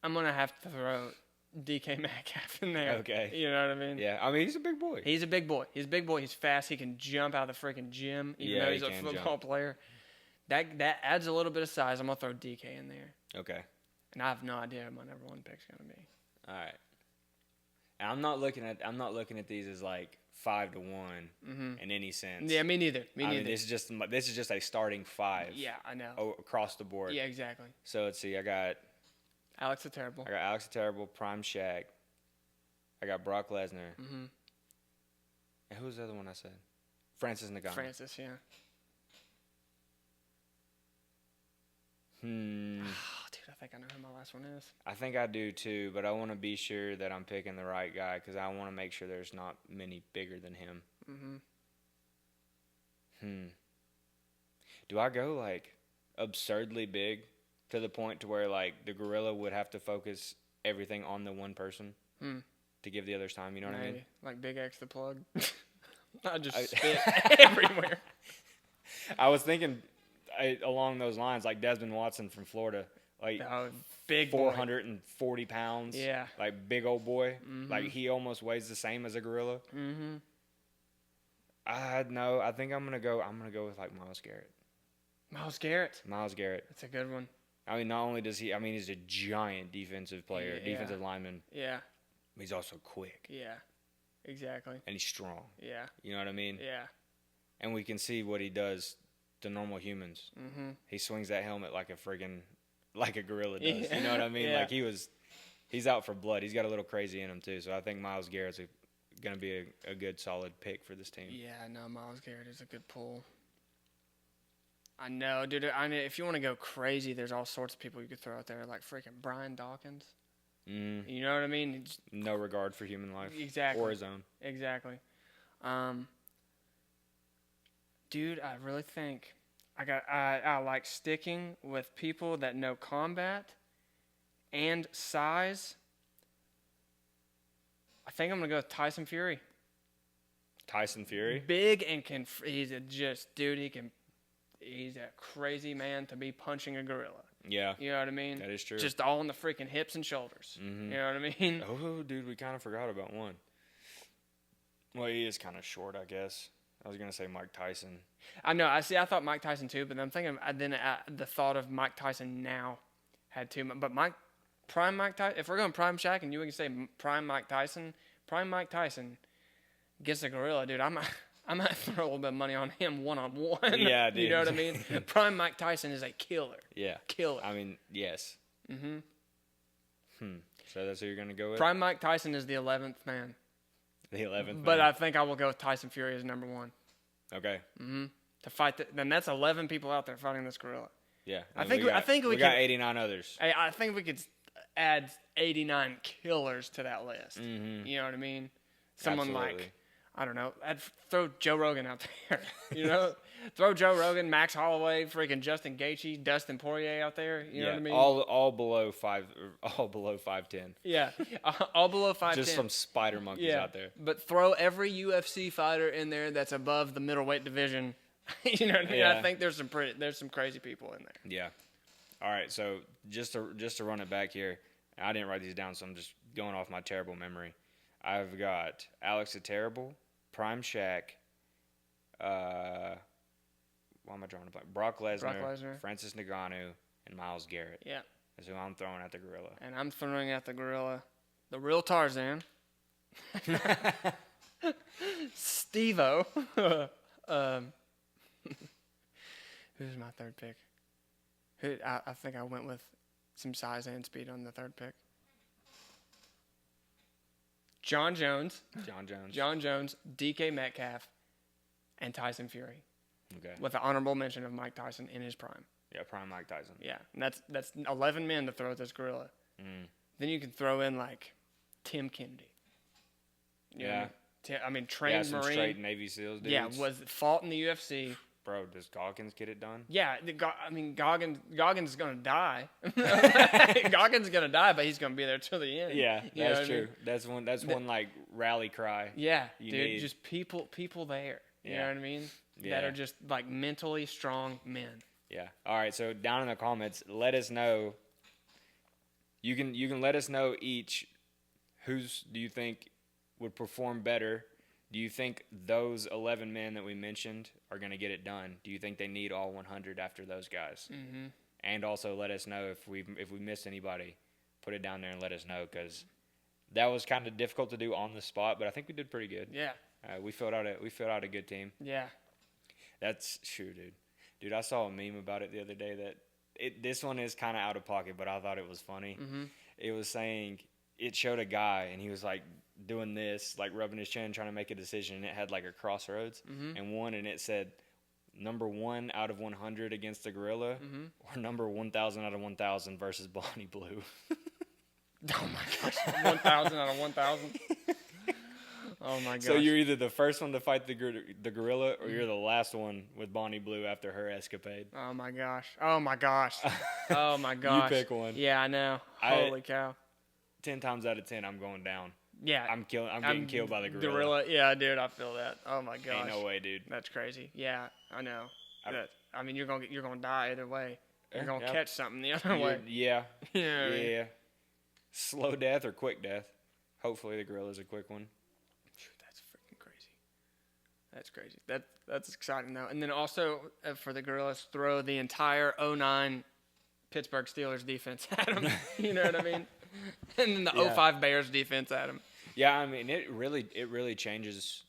I'm going to have to throw DK Metcalf in there. Okay. You know what I mean? Yeah, I mean, he's a big boy. He's a big boy. He's a big boy. He's fast. He can jump out of the freaking gym, even though he's a football player. That adds a little bit of size. I'm going to throw DK in there. Okay. And I have no idea what my number one pick's going to be. All right. And I'm not looking at these as like 5-1 in any sense. Yeah, me neither. I mean, this is just a starting 5. Yeah, I know. Across the board. Yeah, exactly. So let's see. I got Alex the Terrible. Prime Shaq. I got Brock Lesnar. Mm-hmm. And who was the other one I said? Francis Ngannou. Francis, yeah. Hmm. Oh, dude, I think I know who my last one is. I think I do too, but I want to be sure that I'm picking the right guy because I want to make sure there's not many bigger than him. Do I go like absurdly big to the point to where like the gorilla would have to focus everything on the one person to give the others time? You know what I mean? Like Big X the plug. I just spit everywhere. I was thinking along those lines, like Desmond Watson from Florida, like big 440 pounds. Yeah. Like big old boy. Like he almost weighs the same as a gorilla. I think I'm gonna go with like Myles Garrett. Myles Garrett. Myles Garrett. That's a good one. I mean, not only does he's a giant defensive player, defensive lineman. Yeah. But he's also quick. Yeah. Exactly. And he's strong. Yeah. You know what I mean? Yeah. And we can see what he does to normal humans. He swings that helmet like a gorilla does. Yeah. You know what I mean? Yeah. Like he's out for blood. He's got a little crazy in him too. So I think Myles Garrett's going to be a good solid pick for this team. Yeah, no, Myles Garrett is a good pull. I know, dude. If you want to go crazy, there's all sorts of people you could throw out there, like freaking Brian Dawkins. You know what I mean? No regard for human life. Exactly. Or his own. Exactly. Dude, I really think I like sticking with people that know combat and size. I think I'm gonna go with Tyson Fury. Tyson Fury. Big and he's a crazy man to be punching a gorilla. Yeah. You know what I mean? That is true. Just all in the freaking hips and shoulders. You know what I mean? Oh, dude, we kind of forgot about one. Well, he is kind of short, I guess. I was going to say Mike Tyson. I know. I thought Mike Tyson too, but I'm thinking the thought of Mike Tyson now had too much. But prime Mike Tyson, if we're going prime Shaq and you can say prime Mike Tyson gets a gorilla, dude. I might throw a little bit of money on him one-on-one. Yeah, dude. You know what I mean? Prime Mike Tyson is a killer. Yeah. Killer. I mean, yes. So that's who you're going to go with? Prime Mike Tyson is the 11th man. The 11th But man. I think I will go with Tyson Fury as number one. Okay. To fight then that's 11 people out there fighting this gorilla. Yeah. I think we got can, 89 others. I think we could add 89 killers to that list. You know what I mean? Someone Absolutely. like, I don't know, I'd throw Joe Rogan out there. You know? Throw Joe Rogan, Max Holloway, freaking Justin Gaethje, Dustin Poirier out there. You know what I mean? All below 5'10". Yeah, all below 5'10". Just some spider monkeys out there. But throw every UFC fighter in there that's above the middleweight division. You know what I mean? Yeah. I think there's some crazy people in there. Yeah. All right. So just to run it back here, I didn't write these down, so I'm just going off my terrible memory. I've got Alex the Terrible, Prime Shaq. Why am I drawing a blank? Brock Lesnar, Francis Ngannou, and Myles Garrett. Yeah. That's who I'm throwing at the gorilla. And I'm throwing at the gorilla, the real Tarzan. Steve-O. Who's my third pick? I think I went with some size and speed on the third pick. John Jones, DK Metcalf, and Tyson Fury. Okay. With the honorable mention of Mike Tyson in his prime. Yeah, prime Mike Tyson. Yeah, and that's 11 men to throw at this gorilla. Then you can throw in like Tim Kennedy. You know what I mean? Trained some Marine. straight Navy SEALs dudes. Yeah, fought in the UFC. Bro, does Goggins get it done? Yeah, Goggins is gonna die. Goggins is gonna die, but he's gonna be there till the end. Yeah, You know that's what I true. mean? That's one like rally cry. Yeah, you dude, need. just people there. You Yeah. know what I mean? Yeah. That are just like mentally strong men. Yeah. All right. So down in the comments, let us know. You can let us know each. Who's do you think would perform better? Do you think those 11 men that we mentioned are going to get it done? Do you think they need all 100 after those guys? Mm-hmm. And also let us know if we missed anybody. Put it down there and let us know because that was kind of difficult to do on the spot, but I think we did pretty good. Yeah. We filled out a good team. Yeah. That's true, dude. Dude, I saw a meme about it the other day that this one is kind of out of pocket, but I thought it was funny. Mm-hmm. It was saying it showed a guy and he was like doing this, like rubbing his chin, trying to make a decision, and it had like a crossroads and it said number 1 out of 100 against the gorilla, or number 1,000 out of 1,000 versus Bonnie Blue. Oh my gosh, 1,000 out of 1,000. Oh my gosh. So you're either the first one to fight the gorilla, or you're the last one with Bonnie Blue after her escapade. Oh my gosh. Oh my gosh. Oh my gosh. You pick one. Yeah, I know. Holy cow. 10 times out of 10, I'm going down. Yeah. I'm getting killed by the gorilla. Gorilla. Yeah, dude, I feel that. Oh my gosh. Ain't no way, dude. That's crazy. Yeah, I know. I mean, you're gonna die either way. You're gonna catch something the other way. Yeah. You know what I mean? Yeah. Slow death or quick death. Hopefully the gorilla's a quick one. That's freaking crazy. That's crazy. That's exciting though. And then also for the gorillas, throw the entire 09 Pittsburgh Steelers defense at them. You know what I mean? And then the 05 Bears defense at them. Yeah, I mean it really changes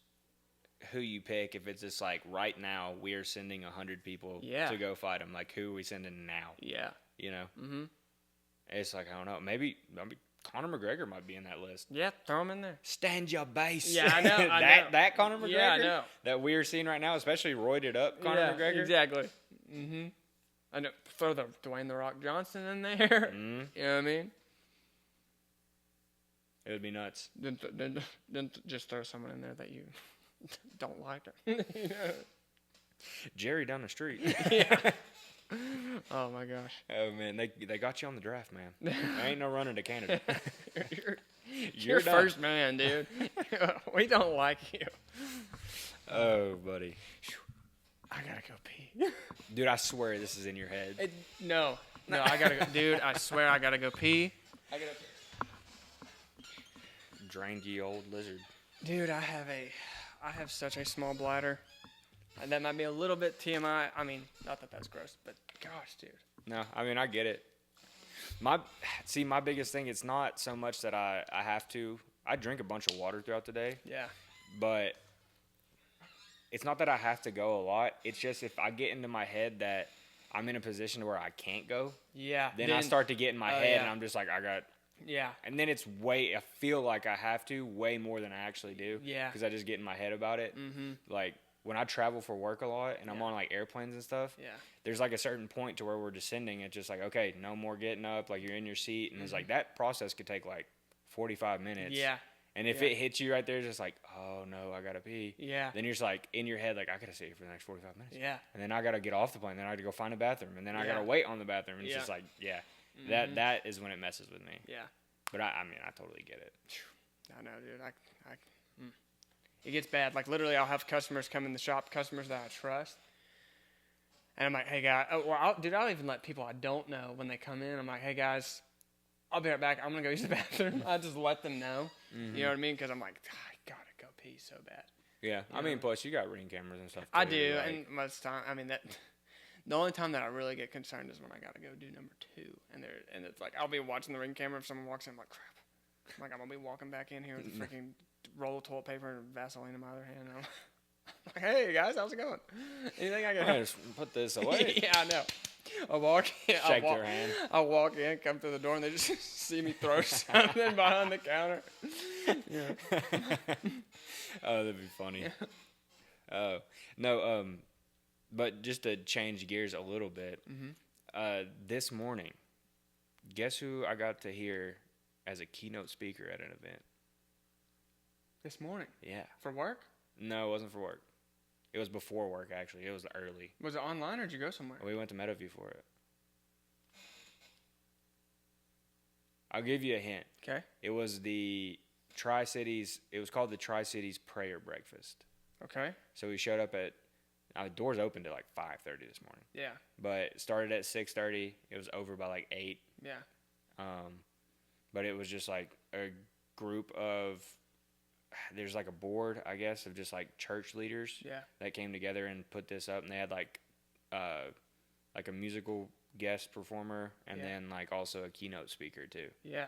who you pick. If it's just like right now we are sending 100 people to go fight them. Like who are we sending now? Yeah. You know. Mm-hmm. It's like I don't know. Maybe Conor McGregor might be in that list. Yeah, throw him in there. Stand your base. Yeah, I know. that Conor McGregor. Yeah, I know. That we're seeing right now, especially roided up Conor McGregor. Exactly. Mm-hmm. I know. Throw the Dwayne the Rock Johnson in there. Mm-hmm. You know what I mean? It would be nuts. Then just throw someone in there that you don't like. You know? Jerry down the street. Yeah. Oh my gosh. Oh man, they got you on the draft, man. There ain't no running to Canada. You're first man, dude. We don't like you. Oh, buddy. I gotta go pee. Dude, I swear this is in your head. No, I gotta go. Dude, I swear I gotta go pee. I gotta pee. Dranky old lizard. Dude, I have such a small bladder. And that might be a little bit TMI. I mean, not that that's gross, but gosh, dude. No, I mean, I get it. My biggest thing, it's not so much that I have to. I drink a bunch of water throughout the day. Yeah. But it's not that I have to go a lot. It's just if I get into my head that I'm in a position where I can't go. Yeah. Then I start to get in my head and I'm just like, I got. Yeah. And then I feel like I have to way more than I actually do. Yeah. Because I just get in my head about it. Mm-hmm. Like when I travel for work a lot and I'm on like airplanes and stuff. Yeah. There's like a certain point to where we're descending. It's just like, okay, no more getting up. Like you're in your seat. And it's like that process could take like 45 minutes. Yeah. And if it hits you right there, it's just like, oh no, I gotta pee. Yeah. Then you're just like in your head, like I gotta sit here for the next 45 minutes. Yeah. And then I gotta get off the plane. Then I gotta go find a bathroom. And then I gotta wait on the bathroom. And it's just like, that is when it messes with me. Yeah. But I mean, I totally get it. I know, dude. It gets bad. Like literally, I'll have customers come in the shop, customers that I trust, and I'm like, "Hey guys," I'll even let people I don't know when they come in. I'm like, "Hey guys, I'll be right back. I'm gonna go use the bathroom." I just let them know. Mm-hmm. You know what I mean? Because I'm like, I gotta go pee so bad. Yeah, I mean, plus you got Ring cameras and stuff. I do, like, and most time, I mean that. The only time that I really get concerned is when I gotta go do number 2, and it's like I'll be watching the Ring camera. If someone walks in, I'm like, crap. I'm like, I'm gonna be walking back in here with a freaking roll of toilet paper and Vaseline in my other hand. And I'm like, hey guys, how's it going? Anything I can help? Just put this away. Yeah, I know. I walk in, Shake their hand. I walk in, come through the door, and they just see me throw something behind the counter. Yeah. Oh, that'd be funny. Oh no, but just to change gears a little bit, this morning, guess who I got to hear as a keynote speaker at an event? This morning? Yeah. For work? No, it wasn't for work. It was before work, actually. It was early. Was it online or did you go somewhere? We went to Meadowview for it. I'll give you a hint. Okay. It was the Tri-Cities. It was called the Tri-Cities Prayer Breakfast. Okay. So we showed up at, doors opened at like 5:30 this morning. Yeah. But it started at 6:30. It was over by like 8. Yeah. But it was just like a group of, there's like a board, I guess, of just like church leaders that came together and put this up. And they had like a musical guest performer and then like also a keynote speaker too. Yeah.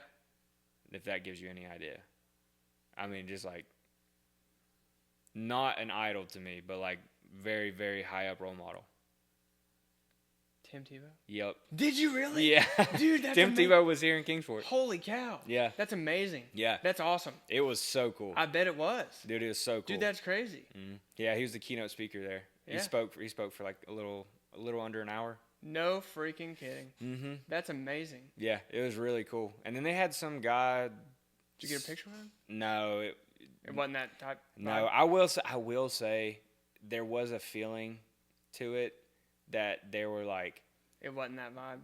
If that gives you any idea. I mean, just like not an idol to me, but like very, very high up role model. Tim Tebow? Yep. Did you really? Yeah. Dude, that's Tim Tebow was here in Kingsport. Holy cow. Yeah. That's amazing. Yeah. That's awesome. It was so cool. I bet it was. Dude, it was so cool. Dude, that's crazy. Mm-hmm. Yeah, he was the keynote speaker there. Yeah. He spoke for like a little under an hour. No freaking kidding. Mm-hmm. That's amazing. Yeah, it was really cool. And then they had some guy. Did you get a picture of him? No, It wasn't that type. no. vibe? I will say there was a feeling to it that they were like It wasn't that vibe.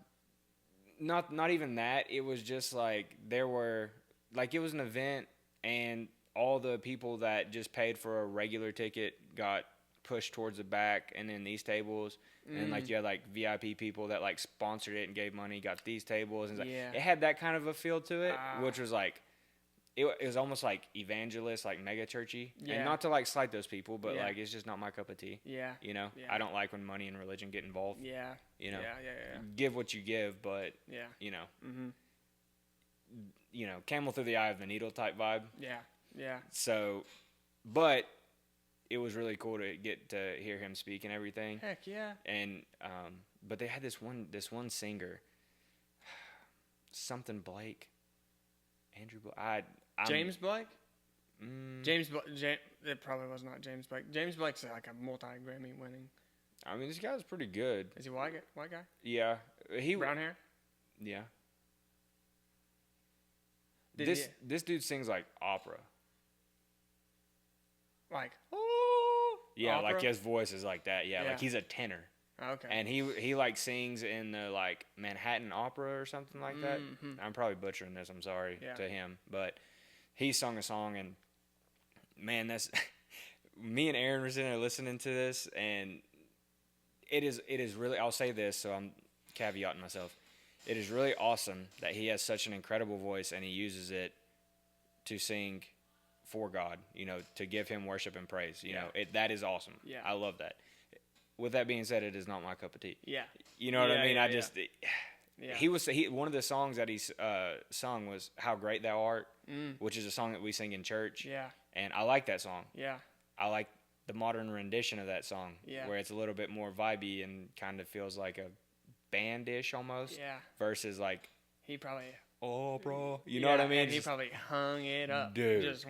not even that. It was just like there were like it was an event and all the people that just paid for a regular ticket got pushed towards the back and then these tables and like you had like VIP people that like sponsored it and gave money got these tables and Yeah. it had that kind of a feel to it, Ah. which was like it was almost like evangelist, like mega churchy. Yeah. And not to like slight those people, but Yeah. like it's just not my cup of tea. Yeah. You know, Yeah. I don't like when money and religion get involved. Yeah. You know, Yeah. give what you give, but Yeah. you know, Mm-hmm. camel through the eye of the needle type vibe. Yeah. Yeah. So, but it was really cool to get to hear him speak and everything. Heck yeah. And but they had this one singer, something Blake, Andrew Blake. James Blake? Mm, It probably was not James Blake. James Blake's like a multi-Grammy winning. I mean, this guy's pretty good. Is he white guy? Yeah, he. Brown hair? Yeah. Did This dude sings like opera. Like, Yeah, opera? like his voice is like that. Yeah, Yeah. like he's a tenor. Okay. And he like sings in the like Manhattan Opera or something like that. Mhm. I'm probably butchering this. I'm sorry Yeah. to him, but he sung a song and man, that's me and Aaron were sitting there listening to this, and it is really. I'll say this, so I'm caveating myself. It is really awesome that he has such an incredible voice and he uses it to sing for God. You know, to give Him worship and praise. You know, that is awesome. Yeah. I love that. With that being said, it is not my cup of tea. Yeah. You know what Yeah, I mean? yeah, I yeah. just Yeah. one of the songs that he sung was "How Great Thou Art," which is a song that we sing in church. Yeah. And I like that song. Yeah. I like the modern rendition of that song, Yeah. where it's a little bit more vibey and kind of feels like a band-ish almost, Yeah. versus like He probably. oh, bro, you know what I mean? And he Just probably hung it up. Dude. Just.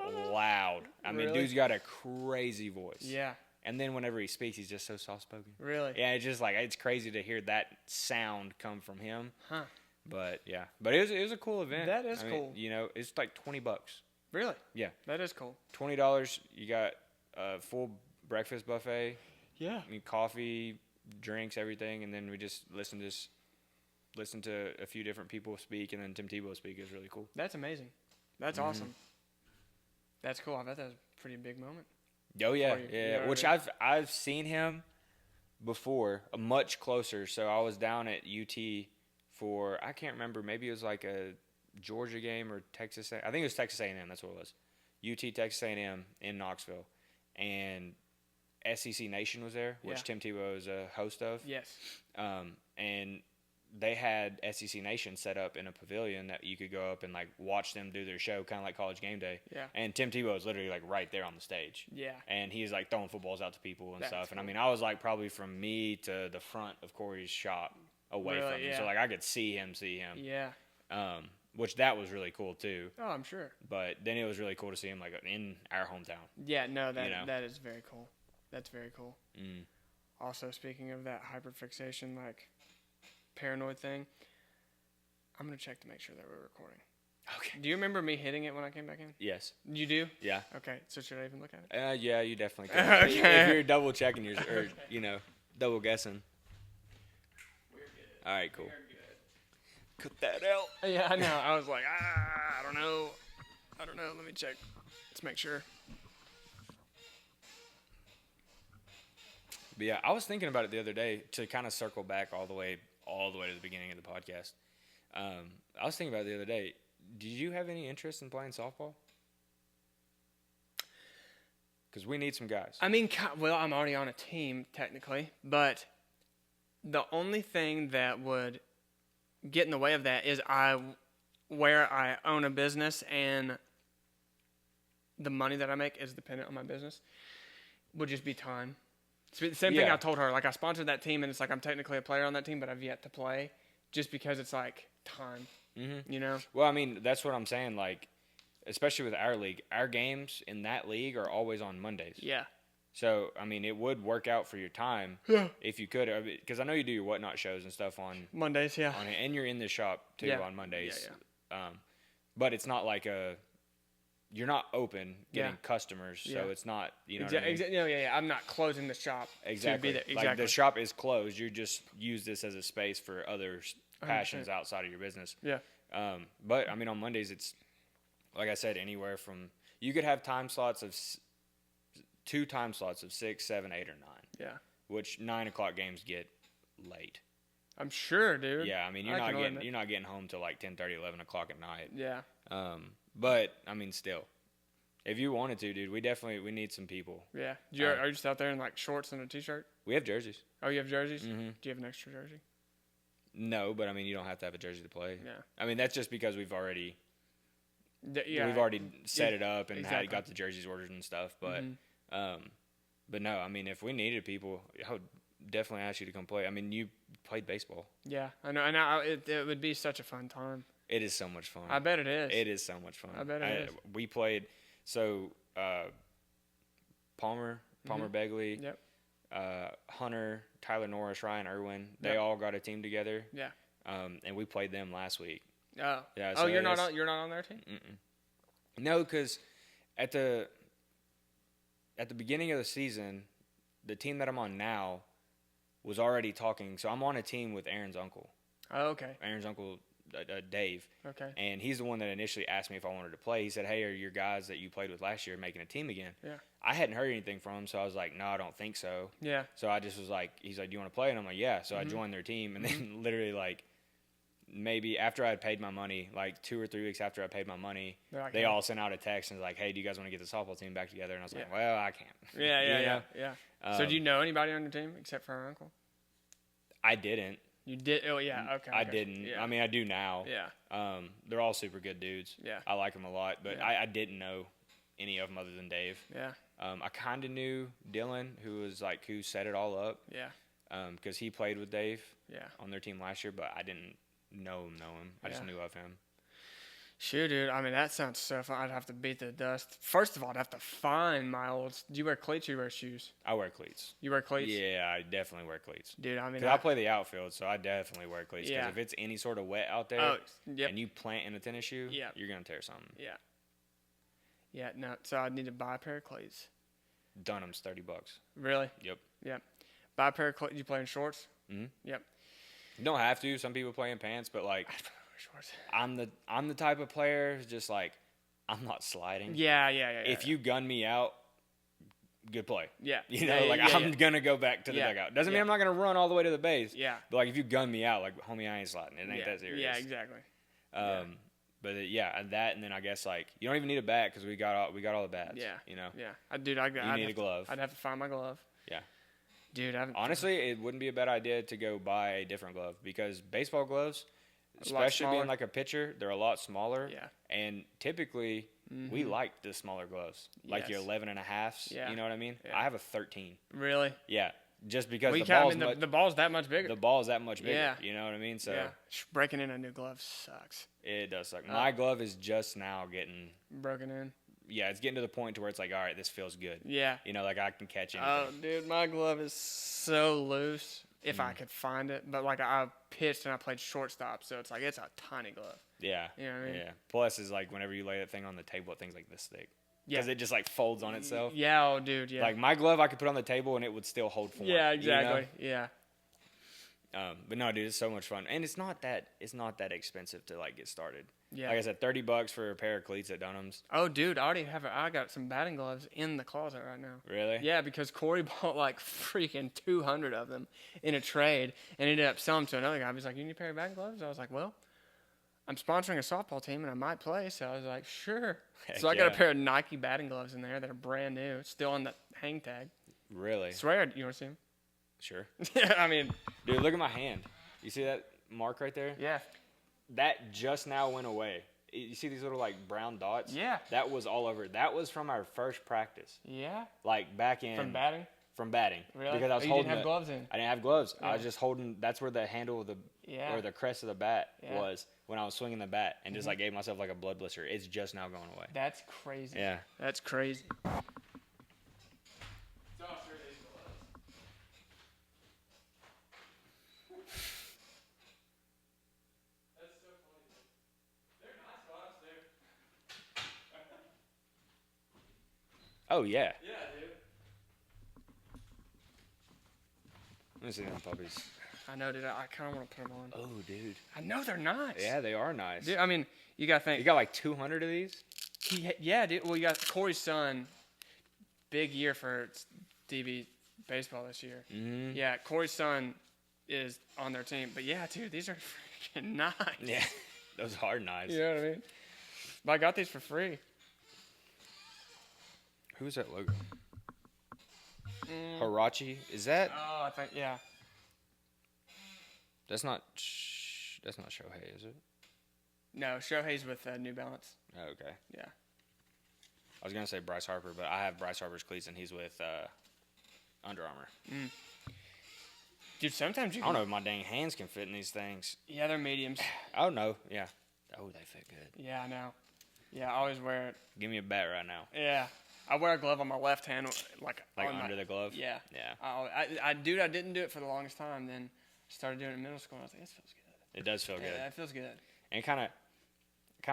loud. I mean, Really? dude's got a crazy voice. Yeah. And then whenever he speaks, he's just so soft-spoken. Really. Yeah, it's just like it's crazy to hear that sound come from him. Huh. But yeah, but it was a cool event. That is I mean, cool. You know, it's like $20. Really. Yeah, That is cool. $20. You got a full breakfast buffet, Yeah. I mean, coffee, drinks, everything, and then we just listen to a few different people speak, and then Tim Tebow speak. It was really cool. That's amazing. That's awesome. That's cool. I bet that was a pretty big moment. Oh yeah, For you, yeah. you know what Which I I've seen him before, much closer. So I was down at UT for I can't remember. Maybe it was like a Georgia game or Texas. I think it was Texas A&M. That's what it was. UT Texas A&M in Knoxville, and SEC Nation was there, which Yeah. Tim Tebow is a host of. Yes. And they had SEC Nation set up in a pavilion that you could go up and like watch them do their show, kind of like College Game Day. Yeah. And Tim Tebow was literally like right there on the stage. Yeah. And he's like throwing footballs out to people and That's stuff. And I cool. mean, I was like probably from me to the front of Corey's shop away Really? from him. Yeah. So like I could see him. Yeah. Which that was really cool too. Oh, I'm sure. But then it was really cool to see him like in our hometown. Yeah. No, that You know. that is very cool. That's very cool. Mm. Also, speaking of that hyperfixation, like paranoid thing, I'm gonna check to make sure that we're recording. Okay. Do you remember me hitting it when I came back in? Yes. You do? Yeah. Okay. So should I even look at it? Yeah, you definitely could. Okay. If you're double checking yours, or double guessing. All right, cool. Cut that out. Yeah, I know. I was like, I don't know. Let me check. Let's make sure. But yeah, I was thinking about it the other day to kind of circle back all the way to the beginning of the podcast. I was thinking about it the other day. Did you have any interest in playing softball? Because we need some guys. I mean, well, I'm already on a team technically, but the only thing that would get in the way of that is where I own a business and the money that I make is dependent on my business, would just be time. It's the same thing Yeah. I told her. Like, I sponsored that team, and it's like I'm technically a player on that team, but I've yet to play just because it's like time, you know? Well, I mean, that's what I'm saying. Like, especially with our league, our games in that league are always on Mondays. Yeah. So, I mean, it would work out for your time Yeah. if you could. Because I know you do your whatnot shows and stuff on Mondays, yeah. it, and you're in the shop too Yeah. on Mondays. Yeah, But it's not like you're not open getting Yeah. customers, so Yeah. it's not, you know what I mean? Yeah. I'm not closing the shop. Exactly. To be there. Like Exactly. the shop is closed. You just use this as a space for other passions 100%. outside of your business. Yeah. But I mean, on Mondays, it's like I said, anywhere from you could have time slots of 2 time slots of 6, 7, 8, or 9. Yeah. Which 9 o'clock games get late. I'm sure, dude. Yeah, I mean, I can only you're not getting home till like 10:30, 11 o'clock at night. Yeah. But I mean, still, if you wanted to, dude, we need some people. Yeah. Are you just out there in like shorts and a t-shirt? We have jerseys. Oh, you have jerseys? Mhm. Do you have an extra jersey? No, but I mean, you don't have to have a jersey to play. Yeah. I mean, that's just because we've already Yeah. we've already set it up and exactly. got the jerseys ordered and stuff. But Mhm. but no, I mean, if we needed people, I would definitely ask you to come play. I mean, you played baseball. Yeah. I know. And it would be such a fun time. It is so much fun. I bet it is. It is so much fun. I bet it is. We played Palmer Begley, Yep. Hunter, Tyler Norris, Ryan Irwin. They Yep. all got a team together. Yeah. And we played them last week. Oh. Yeah, Oh, so you're not it's- on. You're not on their team. No, because at the beginning of the season, the team that I'm on now was already talking. So I'm on a team with Aaron's uncle. Oh, okay. Aaron's uncle, Dave. Okay. And he's the one that initially asked me if I wanted to play. He said, "Hey, are your guys that you played with last year making a team again?" Yeah. I hadn't heard anything from him, so I was like, "No, I don't think so." Yeah. So I just was like, he's like, "Do you want to play?" And I'm like, "Yeah." So I joined their team, and then literally like maybe after I had paid my money, like 2 or 3 weeks after I paid my money, They're like, they "Hey." all sent out a text and was like, "Hey, do you guys want to get the softball team back together?" And I was like, Yeah. "Well, I can't." Yeah. You know? Yeah. So do you know anybody on your team except for our uncle? I didn't. You did. Oh yeah. Okay. I got you. didn't. Yeah. I mean, I do now. Yeah. They're all super good dudes. Yeah. I like them a lot, but Yeah. I didn't know any of them other than Dave. Yeah. I kind of knew Dylan, who set it all up, Yeah. because he played with Dave Yeah. on their team last year, but I didn't know him. I just Yeah. knew of him. Shoot, dude. I mean, that sounds so fun. I'd have to beat the dust. First of all, I'd have to find my old. Do you wear cleats or you wear shoes? I wear cleats. You wear cleats? Yeah, I definitely wear cleats. Dude, I mean, Because I play the outfield, so I definitely wear cleats. Because Yeah. if it's any sort of wet out there Oh, yep. and you plant in a tennis shoe, Yeah. you're going to tear something. Yeah. Yeah, no. So I'd need to buy a pair of cleats. Dunham's $30. Really? Yep. Yep. Buy a pair of cleats. You play in shorts? Mhm. Yep. You don't have to. Some people play in pants, but like I'd probably wear shorts. I'm the type of player who's just like I'm not sliding. Yeah. If you gun me out, good play. Yeah. You know, I'm gonna go back to the Yeah. dugout. Doesn't mean Yeah. I'm not gonna run all the way to the base. Yeah. But like if you gun me out, like homie, I ain't sliding. It ain't Yeah. that serious. Yeah, exactly. But and that, and then I guess like you don't even need a bat because we got all the bats. Yeah. You know. Yeah. I'd need a glove. I'd have to find my glove. Yeah. Dude, Honestly, it wouldn't be a bad idea to go buy a different glove because baseball gloves, A lot especially being smaller. like a pitcher, they're a lot smaller. Yeah. And typically, we like the smaller gloves, like your Yes. 11 and a halves. Yeah. You know what I mean? Yeah. I have a 13. Really? Yeah. Just because We the can't. I ball's mean, the ball's that much bigger. the ball's that much bigger. Yeah. You know what I mean? So yeah. Breaking in a new glove sucks. it does suck. My glove is just now getting. Broken in. Yeah, it's getting to the point to where it's like, all right, this feels good. Yeah. You know, like I can catch anything. Oh, dude, my glove is so loose. If I could find it, but like I pitched and I played shortstop, so it's like it's a tiny glove. Yeah. You know what I mean? Yeah. Plus, is like whenever you lay that thing on the table, it thing's like this thick. Yeah. Because it just like folds on itself. Yeah, oh, dude, yeah. Like my glove, I could put on the table and it would still hold form. yeah, you know? exactly. Yeah. But no, dude, it's so much fun, and it's not that expensive to like get started. Yeah. Like I said, $30 for a pair of cleats at Dunham's. Oh, dude, I got some batting gloves in the closet right now. Really? Yeah, because Corey bought like freaking 200 of them in a trade and ended up selling them to another guy. He was like, "You need a pair of batting gloves?" I was like, "Well, I'm sponsoring a softball team and I might play," so I was like, "Sure." Heck So I got a yeah. pair of Nike batting gloves in there that are brand new, still on the hang tag. Really? Swear, you want to see them? Sure. Yeah, I mean, Dude, look at my hand. You see that mark right there? yeah. That just now went away. You see these little like brown dots? Yeah. That was all over. That was from our first practice. Yeah. Like back in From batting? From batting. Really? Because I was Oh, you holding didn't have gloves in? I didn't have gloves. I was Yeah. just holding. That's where the handle of the Yeah. or the crest of the bat Yeah. Mm-hmm. was when I was swinging the bat, and just like gave myself like a blood blister. It's just now going away. That's crazy. Yeah. That's crazy. So, Oh yeah. Yeah, dude. Let me see them puppies. I know, dude. I kind of want to put them on. Oh, dude. I know they're nice. Yeah, they are nice. Dude, I mean, you got to think. You got like 200 of these? Yeah, dude. Well, you got Corey's son. Big year for DB baseball this year. Mm-hmm. Yeah, Corey's son is on their team. But yeah, dude, these are freaking nice. Yeah, those are nice. You know what I mean? But I got these for free. Who's that logo? Hirachi? Is that? Oh, I think, yeah. That's not Shohei, is it? No, Shohei's with New Balance. Oh, okay. Yeah. I was gonna say Bryce Harper, but I have Bryce Harper's cleats, and he's with Under Armour. Dude, sometimes you I can... don't know if my dang hands can fit in these things. Yeah, they're mediums. Oh no, yeah. Oh, they fit good. Yeah, I know. Yeah, I always wear it. Give me a bat right now. Yeah. I wear a glove on my left hand, like on Under the glove. Yeah. Yeah. I didn't do it for the longest time. Then started doing it in middle school, and I was like, this feels good. It does feel good, Yeah, it feels good. and kind of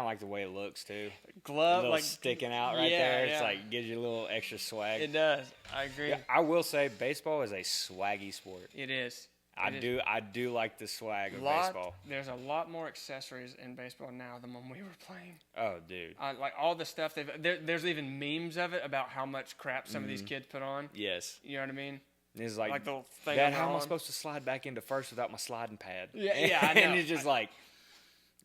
like the way it looks too. Glove, A little like sticking out right yeah, there. yeah. It's like gives you a little extra swag. It does. I agree. Yeah, I will say baseball is a swaggy sport. It is. I do like the swag of baseball. There's a lot more accessories in baseball now than when we were playing. Oh, dude. Like all the stuff there's even memes of it about how much crap some of these kids put on. Yes. You know what I mean? It's like Like the thing Dad, on how their am I arm. supposed to slide back into first without my sliding pad? Yeah, I know. And it's just like,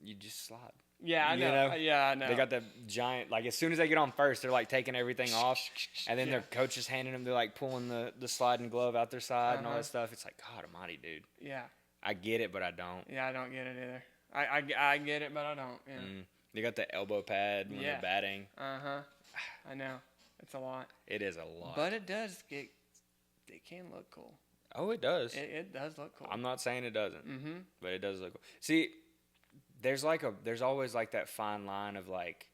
you just slide. Yeah, I You know. know? Yeah, I know. They got the giant, like as soon as they get on first, they're like taking everything off, and then their coach is handing them, they're like pulling the sliding glove out their side and all that stuff. It's like, God almighty, dude. Yeah. I get it, but I don't. Yeah, I don't get it either. I get it, but I don't. Yeah. They got the elbow pad when they're batting. I know. It's a lot. It is a lot. But it does get. It can look cool. Oh, it does. It does look cool. I'm not saying it doesn't, but it does look cool. See, there's always like that fine line of like,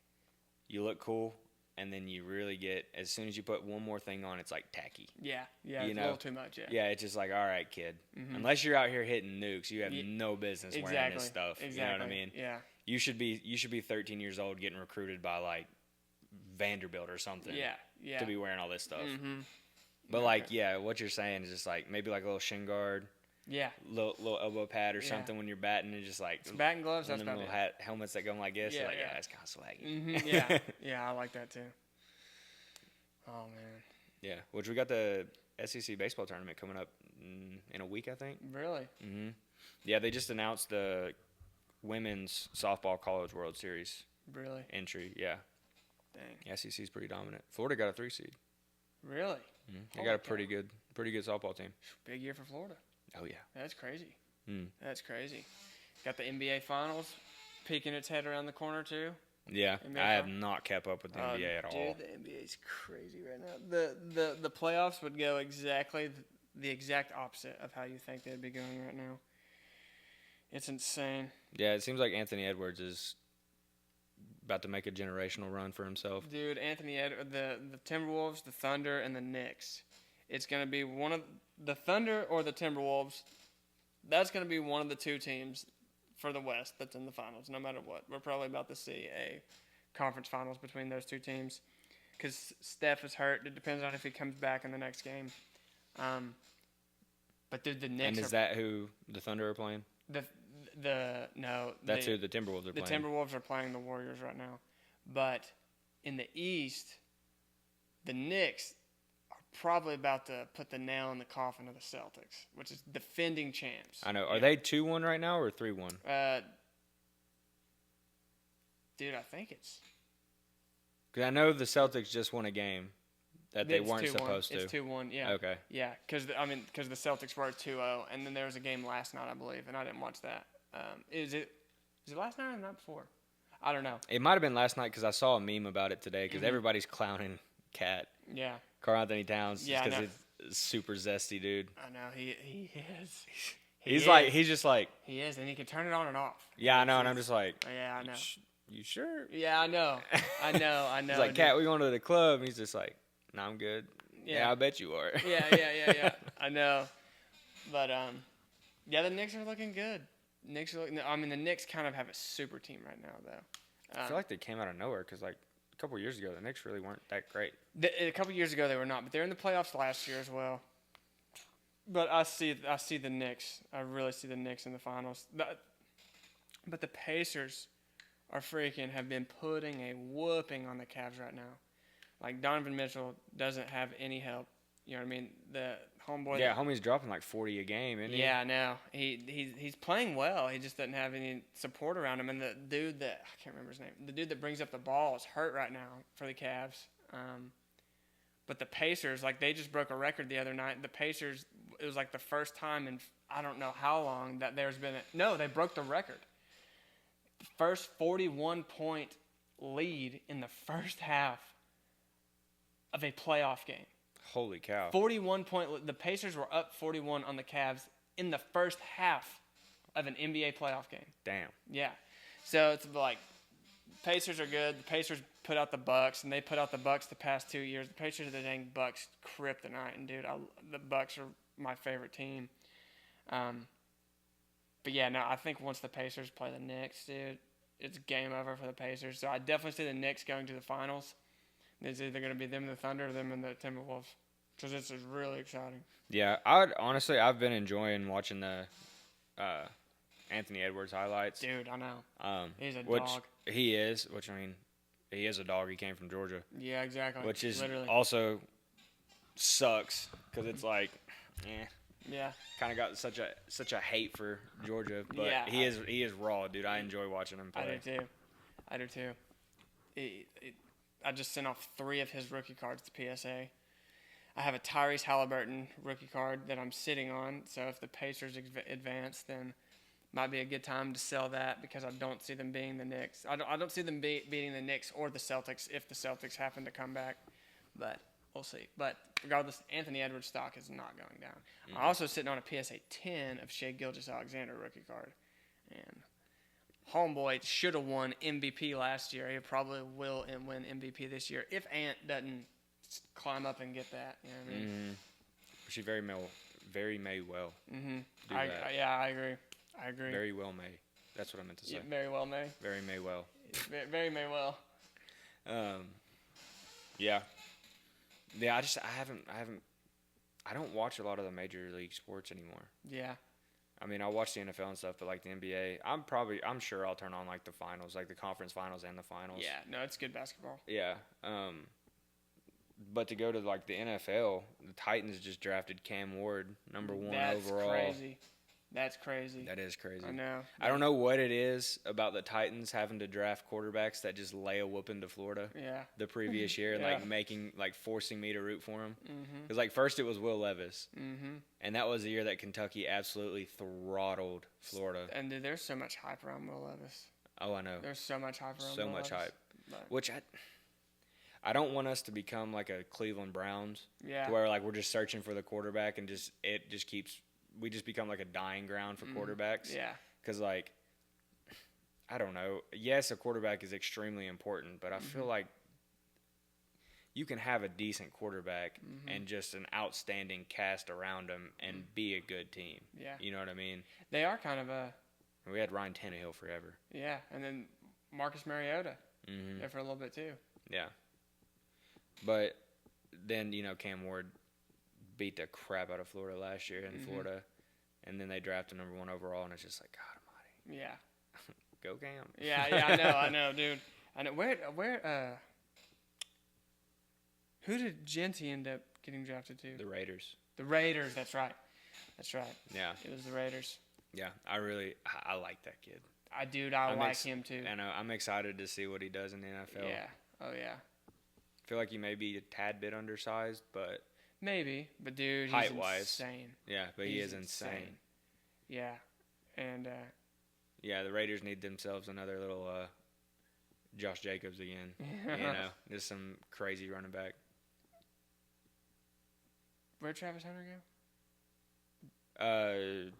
you look cool, and then you really get, as soon as you put one more thing on, it's like tacky. Yeah, You it's know? a little too much. Yeah. Yeah, it's just like, all right, kid. Unless you're out here hitting nukes, you have no business wearing this stuff. Exactly. You know what I mean? Yeah. You should be 13 years old getting recruited by like Vanderbilt or something. Yeah. To be wearing all this stuff. But like, yeah, what you're saying is just like maybe like a little shin guard, Yeah. little elbow pad or something when you're batting, and just like It's batting gloves. one That's of them about little it. helmets that go like this. Yeah, You're like, yeah. yeah, it's kind of swaggy. Yeah. Yeah, I like that too. Oh man. Yeah, which we got the SEC baseball tournament coming up in a week, I think. Really? Yeah, they just announced the women's softball college World Series Really? entry. Yeah, Dang. SEC's pretty dominant. Florida got a 3 seed. Really? They got a pretty good softball team. Big year for Florida. Oh yeah. That's crazy. That's crazy. Got the NBA Finals peeking its head around the corner too. Yeah, NBA I have not kept up with the NBA at all. Dude, the NBA's crazy right now. The playoffs would go exactly the exact opposite of how you think they'd be going right now. It's insane. Yeah, it seems like Anthony Edwards is about to make a generational run for himself. Dude, the Timberwolves, the Thunder, and the Knicks. It's going to be one of the Thunder or the Timberwolves. That's going to be one of the two teams for the West that's in the finals, no matter what. We're probably about to see a conference finals between those two teams because Steph is hurt. It depends on if he comes back in the next game. But dude, the Knicks. And is that who the Thunder are playing? That's who the Timberwolves are the playing. The Timberwolves are playing the Warriors right now. But in the East, the Knicks are probably about to put the nail in the coffin of the Celtics, which is defending champs. I know. Are they 2-1 right now or 3-1? Dude, I think it's. Because I know the Celtics just won a game that they weren't 2-1. supposed to. It's 2-1, yeah. Okay. Yeah, because the Celtics were 2-0, and then there was a game last night, I believe, and I didn't watch that. Is it last night or the night before? I don't know. It might have been last night because I saw a meme about it today because everybody's clowning Cat. Yeah. Karl Anthony Towns. Yeah, because it's super zesty, dude. I know. He is. He's just like. He is, and he can turn it on and off. Yeah, I know, and I'm just like. Yeah, I know. You sure? Yeah, I know. I know. He's like, Cat, we going to the club. And he's just like, no, I'm good. Yeah, I bet you are. Yeah. I know. But, yeah, the Knicks are looking good. The Knicks kind of have a super team right now, though. I feel like they came out of nowhere because, like, a couple years ago, the Knicks really weren't that great. A couple years ago they were not, but they're in the playoffs last year as well. But I see the Knicks. I really see the Knicks in the finals. But the Pacers have been putting a whooping on the Cavs right now. Like, Donovan Mitchell doesn't have any help. You know what I mean? The homeboy. Yeah, homie's dropping like 40 a game, isn't he? Yeah, I know. He's playing well. He just doesn't have any support around him. And the dude that I can't remember his name, the dude that brings up the ball is hurt right now for the Cavs. But the Pacers, like, they just broke a record the other night. The Pacers, it was like the first time in I don't know how long that there's been they broke the record. The first 41-point lead in the first half of a playoff game. Holy cow. 41-point. The Pacers were up 41 on the Cavs in the first half of an NBA playoff game. Damn. Yeah. So it's like Pacers are good. The Pacers put out the Bucks, and they put out the Bucks the past 2 years. The Pacers are the dang Bucks kryptonite, and dude, the Bucks are my favorite team. But yeah, no, I think once the Pacers play the Knicks, dude, it's game over for the Pacers. So I definitely see the Knicks going to the finals. It's either going to be them and the Thunder or them and the Timberwolves. Because this is really exciting. Yeah, I've been enjoying watching the Anthony Edwards highlights. Dude, I know. He's a dog. He is, he is a dog. He came from Georgia. Yeah, exactly. Which is literally also sucks because it's like, yeah. Kind of got such a hate for Georgia, but yeah, he is raw, dude. I enjoy watching him play. I do too. I just sent off 3 of his rookie cards to PSA. I have a Tyrese Halliburton rookie card that I'm sitting on, so if the Pacers advance, then might be a good time to sell that because I don't see them beating the Knicks. I don't see them beating the Knicks or the Celtics if the Celtics happen to come back, but we'll see. But regardless, Anthony Edwards' stock is not going down. Mm-hmm. I'm also sitting on a PSA 10 of Shai Gilgeous-Alexander rookie card, and homeboy should have won MVP last year. He probably will win MVP this year if Ant doesn't climb up and get that. You know what I mean? Mm-hmm. She very may well. Mm-hmm. Do that. I agree. Very well may. That's what I meant to say. Yeah, very well may. Very may well. Very may well. Yeah. Yeah, I don't watch a lot of the major league sports anymore. Yeah. I mean, I watch the NFL and stuff, but like the NBA, I'm sure I'll turn on like the finals, like the conference finals and the finals. Yeah, no, it's good basketball. Yeah. But to go to like the NFL, the Titans just drafted Cam Ward, number 1 overall. That's crazy. That is crazy. I know. I don't know what it is about the Titans having to draft quarterbacks that just lay a whooping to Florida. Yeah. The previous year, Yeah. and forcing me to root for him. Mm-hmm. Because like first it was Will Levis, Mm-hmm. and that was the year that Kentucky absolutely throttled Florida. And dude, there's so much hype around Will Levis. Oh, I know. There's so much hype around So Will much Levis. hype. But, Which I don't want us to become like a Cleveland Browns, yeah. to where like we're just searching for the quarterback and we just become like a dying ground for quarterbacks. Yeah. Because like, I don't know. Yes, a quarterback is extremely important, but I feel like you can have a decent quarterback and just an outstanding cast around him and be a good team. Yeah. You know what I mean? They are kind of a. We had Ryan Tannehill forever. Yeah, and then Marcus Mariota Mm-hmm. there for a little bit too. Yeah. But then, Cam Ward beat the crap out of Florida last year in Florida. And then they drafted number 1 overall, and it's just like, God almighty. Yeah. Go Cam. Yeah, I know, dude. I know. Who did Genty end up getting drafted to? The Raiders. The Raiders, that's right. Yeah. It was the Raiders. Yeah, I like that kid. I like him too. And I'm excited to see what he does in the NFL. Yeah. Oh, yeah. I feel like he may be a tad bit undersized, but Maybe, but dude, he's height-wise. insane. yeah, but he is insane. Yeah. And, Yeah, the Raiders need themselves another little Josh Jacobs again. Just some crazy running back. where'd Travis Hunter go?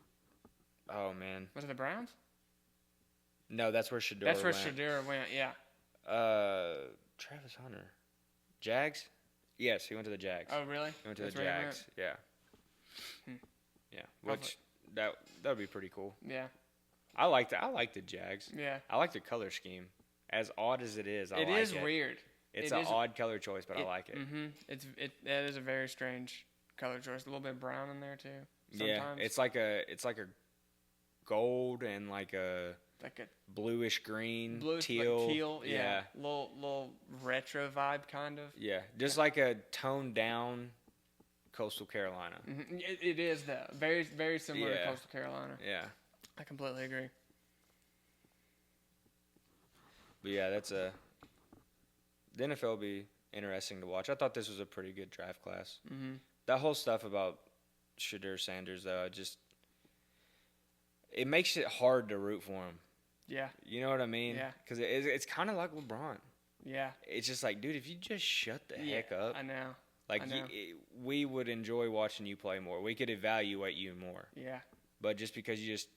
Oh man, Was it the Browns? no, that's where Shador That's where went. Shadura went, yeah. Travis Hunter, Jags. Yes, he went to the Jags. Oh, really? He went to That's the where he Jags. Yeah. Hmm. Yeah, which that would be pretty cool. Yeah. I like the Jags. Yeah. I like the color scheme. As odd as it is, I It like is it. weird. It's It an is- odd color choice, but I like it. Mm-hmm. That is a very strange color choice. A little bit of brown in there too. Sometimes. Yeah, it's like a gold and like a like a bluish green, bluish, teal. like teal. Yeah. yeah, Little retro vibe kind of. yeah. Just like a toned down Coastal Carolina. Mm-hmm. It is though. Very similar to Yeah. Coastal Carolina. Yeah, I completely agree. but yeah, the NFL will be interesting to watch. I thought this was a pretty good draft class. Mm-hmm. That whole stuff about Shadur Sanders, though, it makes it hard to root for him. Yeah. You know what I mean? Yeah. Because it's kind of like LeBron. Yeah. It's just like, dude, if you just shut the heck Yeah, up, I know. like I know. we would enjoy watching you play more. We could evaluate you more. Yeah. But just because you just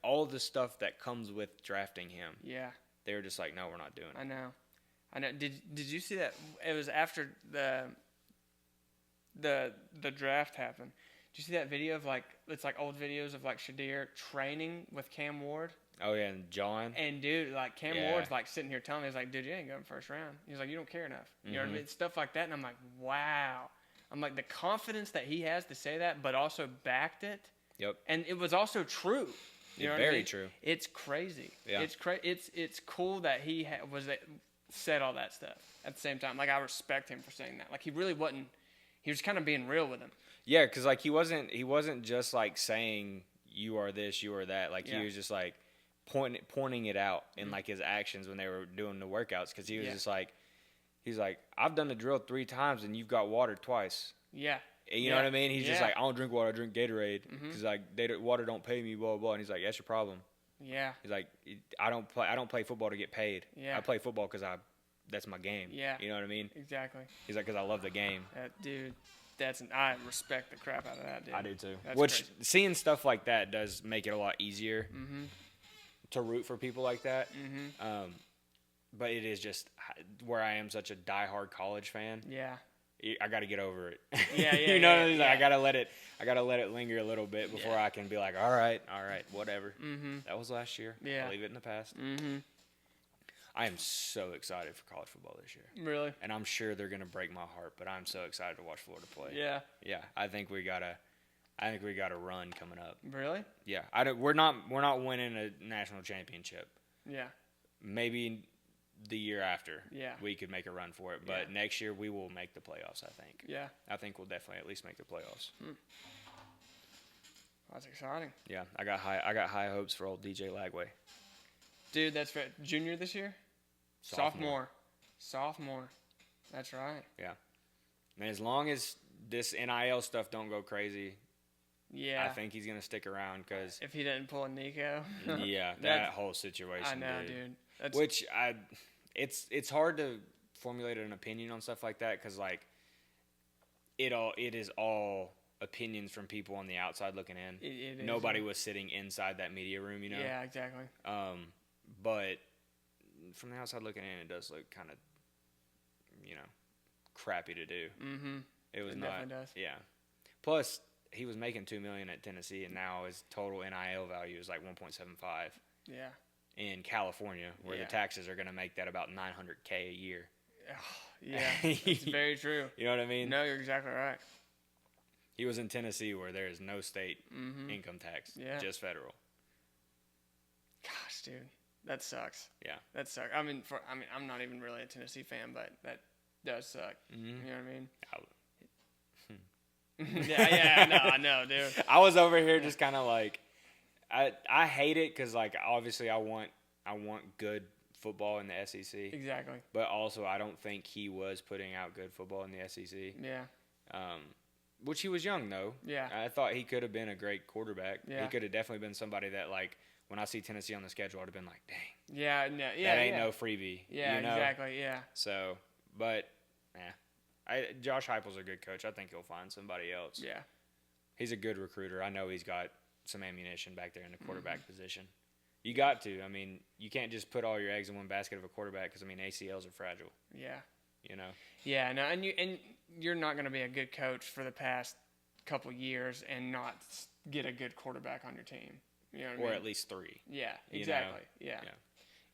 all the stuff that comes with drafting him, Yeah. they were just like, no, we're not doing it. I know. Did you see that? It was after the draft happened. Did you see that video of it's like old videos of like Shadir training with Cam Ward? Oh yeah, and John. And dude, like Cam Yeah. Ward's like sitting here telling me, he's like, dude, you ain't going first round. He's like, you don't care enough. You know what I Mhm. mean? Stuff like that. And I'm like, wow. I'm like, the confidence that he has to say that, but also backed it. Yep. And it was also true. You know what I Very mean? true. It's crazy. Yeah. It's cool that he said all that stuff at the same time. Like I respect him for saying that. Like he really wasn't. He was kind of being real with him. Yeah, because like he wasn't just like saying you are this, you are that. Like Yeah. he was just like pointing it out in like his actions when they were doing the workouts. Because he was Yeah. just like, he's like, I've done the drill 3 times and you've got water twice. Yeah. And you know what I mean? He's just Yeah. like, I don't drink water, I drink Gatorade Mhm. because like water don't pay me, blah blah blah. And he's like, that's your problem. Yeah. He's like, I don't play football to get paid. Yeah. I play football because that's my game. Yeah. You know what I mean? Exactly. He's like, because I love the game. Dude, I respect the crap out of that, dude. I do too. That's Which crazy. seeing stuff like that does make it a lot easier Mhm. to root for people like that. Mhm. But it is just where I am such a diehard college fan. Yeah. I got to get over it. Yeah, you know what I mean? yeah. I gotta let it linger a little bit before Yeah. I can be like, all right, whatever. Mhm. That was last year. Yeah. I'll leave it in the past. Mhm. I am so excited for college football this year, Really? and I'm sure they're gonna break my heart. But I'm so excited to watch Florida play. Yeah. Yeah. I think we got a run coming up. Really? Yeah. We're not winning a national championship. Yeah. Maybe the year after, Yeah. we could make a run for it. But Yeah. next year we will make the playoffs. I think. Yeah. I think we'll definitely at least make the playoffs. That's exciting. Yeah, I got high hopes for old DJ Lagway. Dude, that's right. Junior this year? Sophomore. That's right. And as long as this NIL stuff don't go crazy, Yeah. I think he's gonna stick around because If he didn't pull a Nico. yeah, that That's- whole situation. I know, dude. That's, Which it's hard to formulate an opinion on stuff like that because like it is all opinions from people on the outside looking in. it is. Nobody was sitting inside that media room, you know. Yeah, exactly. But from the outside looking in, it does look kind of, crappy to do. Mm-hmm. It was It not. definitely does. Yeah. Plus, he was making $2 million at Tennessee, and now his total NIL value is like 1.75 Yeah. in California, where Yeah. the taxes are going to make that about $900K a year. Yeah. It's very true. You know what I mean? No, you're exactly right. He was in Tennessee, where there is no state Mm-hmm. income tax, Yeah. just federal. Gosh, dude, that sucks. Yeah. That sucks. I mean, I'm not even really a Tennessee fan, but that does suck. Mm-hmm. You know what I mean? I- yeah, I know, dude. I was over here just kind of like, I hate it because like obviously I want good football in the SEC, Exactly. but also I don't think he was putting out good football in the SEC. Yeah. Which he was young though. Yeah. I thought he could have been a great quarterback. Yeah. He could have definitely been somebody that like when I see Tennessee on the schedule, I'd have been like, dang, Yeah. No, yeah. that ain't yeah. no freebie. Yeah. you know? Exactly. Yeah. So, but Josh Heupel's a good coach. I think he'll find somebody else. Yeah. He's a good recruiter. I know he's got some ammunition back there in the quarterback Mm-hmm. position. You got to. I mean, you can't just put all your eggs in one basket of a quarterback because I mean ACLs are fragile. Yeah. You know. Yeah. No, and you're not going to be a good coach for the past couple years and not get a good quarterback on your team. You know what I Or mean? at least 3. Yeah. you know? Exactly. Yeah. Yeah.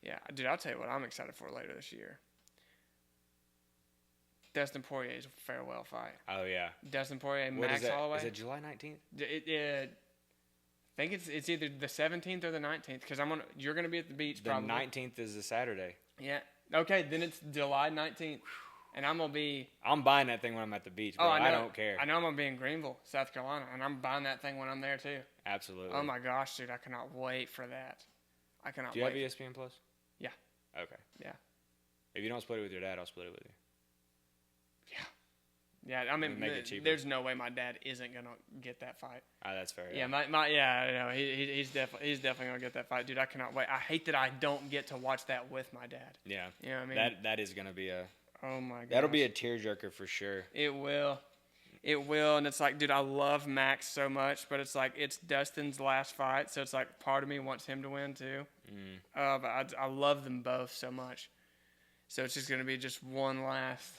Yeah. Dude, I'll tell you what I'm excited for later this year. Dustin Poirier's farewell fight. Oh yeah. Dustin Poirier, What Max is that? Holloway. Is it July 19th? I think it's either the 17th or the 19th because you're gonna be at the beach The probably. 19th is a Saturday. Yeah. Okay, then it's July 19th, and I'm gonna be. I'm buying that thing when I'm at the beach, bro. Oh, I know. I don't care. I know I'm gonna be in Greenville, South Carolina, and I'm buying that thing when I'm there too. Absolutely. Oh my gosh, dude! I cannot wait for that. I cannot Do you wait. have ESPN Plus? Yeah. Okay. Yeah. If you don't split it with your dad, I'll split it with you. Yeah, I mean, Make it cheaper. there's no way my dad isn't gonna get that fight. Ah, that's fair. Yeah, he's definitely gonna get that fight, dude. I cannot wait. I hate that I don't get to watch that with my dad. Yeah. You know what I mean? That is gonna be a. Oh my god. That'll be a tearjerker for sure. It will, and it's like, dude, I love Max so much, but it's like it's Dustin's last fight, so it's like part of me wants him to win too. But I love them both so much, so it's just gonna be just one last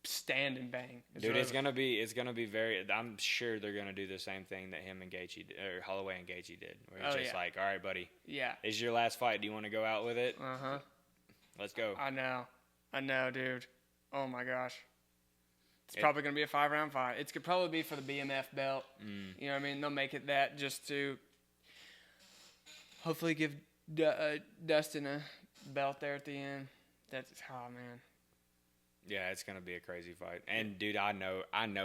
stand and bang. Dude, it's gonna be very. I'm sure they're gonna do the same thing that him and Gaethje or Holloway and Gaethje did, where it's just like, all right, buddy, Yeah. this is your last fight. Do you want to go out with it? Let's go. I know, dude. Oh my gosh. It's probably gonna be a 5-round fight. It could probably be for the BMF belt. You know what I mean? They'll make it that just to hopefully give Dustin a belt there at the end. That's man. Yeah, it's gonna be a crazy fight, and dude, I know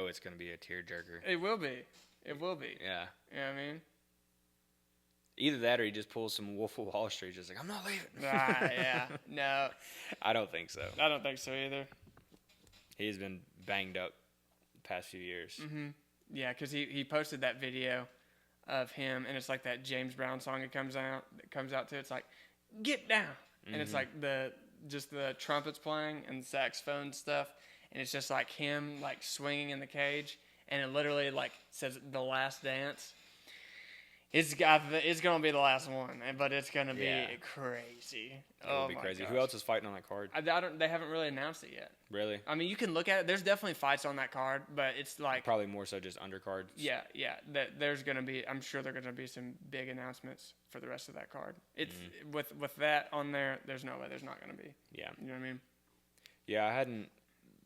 it's gonna be a tearjerker. It will be. Yeah. Yeah. You know what I mean? Either that, or he just pulls some Wolf of Wall Street, just like I'm not leaving. Yeah. No, I don't think so. I don't think so either. He's been banged up the past few years. Yeah, because he posted that video of him, and it's like that James Brown song that comes out to. It's like, get down, and it's like the trumpets playing and saxophone stuff, and it's just like him like swinging in the cage, and it literally like says the last dance. It's gonna be the last one, but it's gonna be crazy. It'll be crazy. Gosh. Who else is fighting on that card? They haven't really announced it yet. Really? I mean, you can look at it. There's definitely fights on that card, but it's like Probably more so just undercards. yeah. There's gonna be. I'm sure there's gonna be some big announcements for the rest of that card. It's with that on there. There's no way there's not gonna be. Yeah. You know what I mean? Yeah, I hadn't.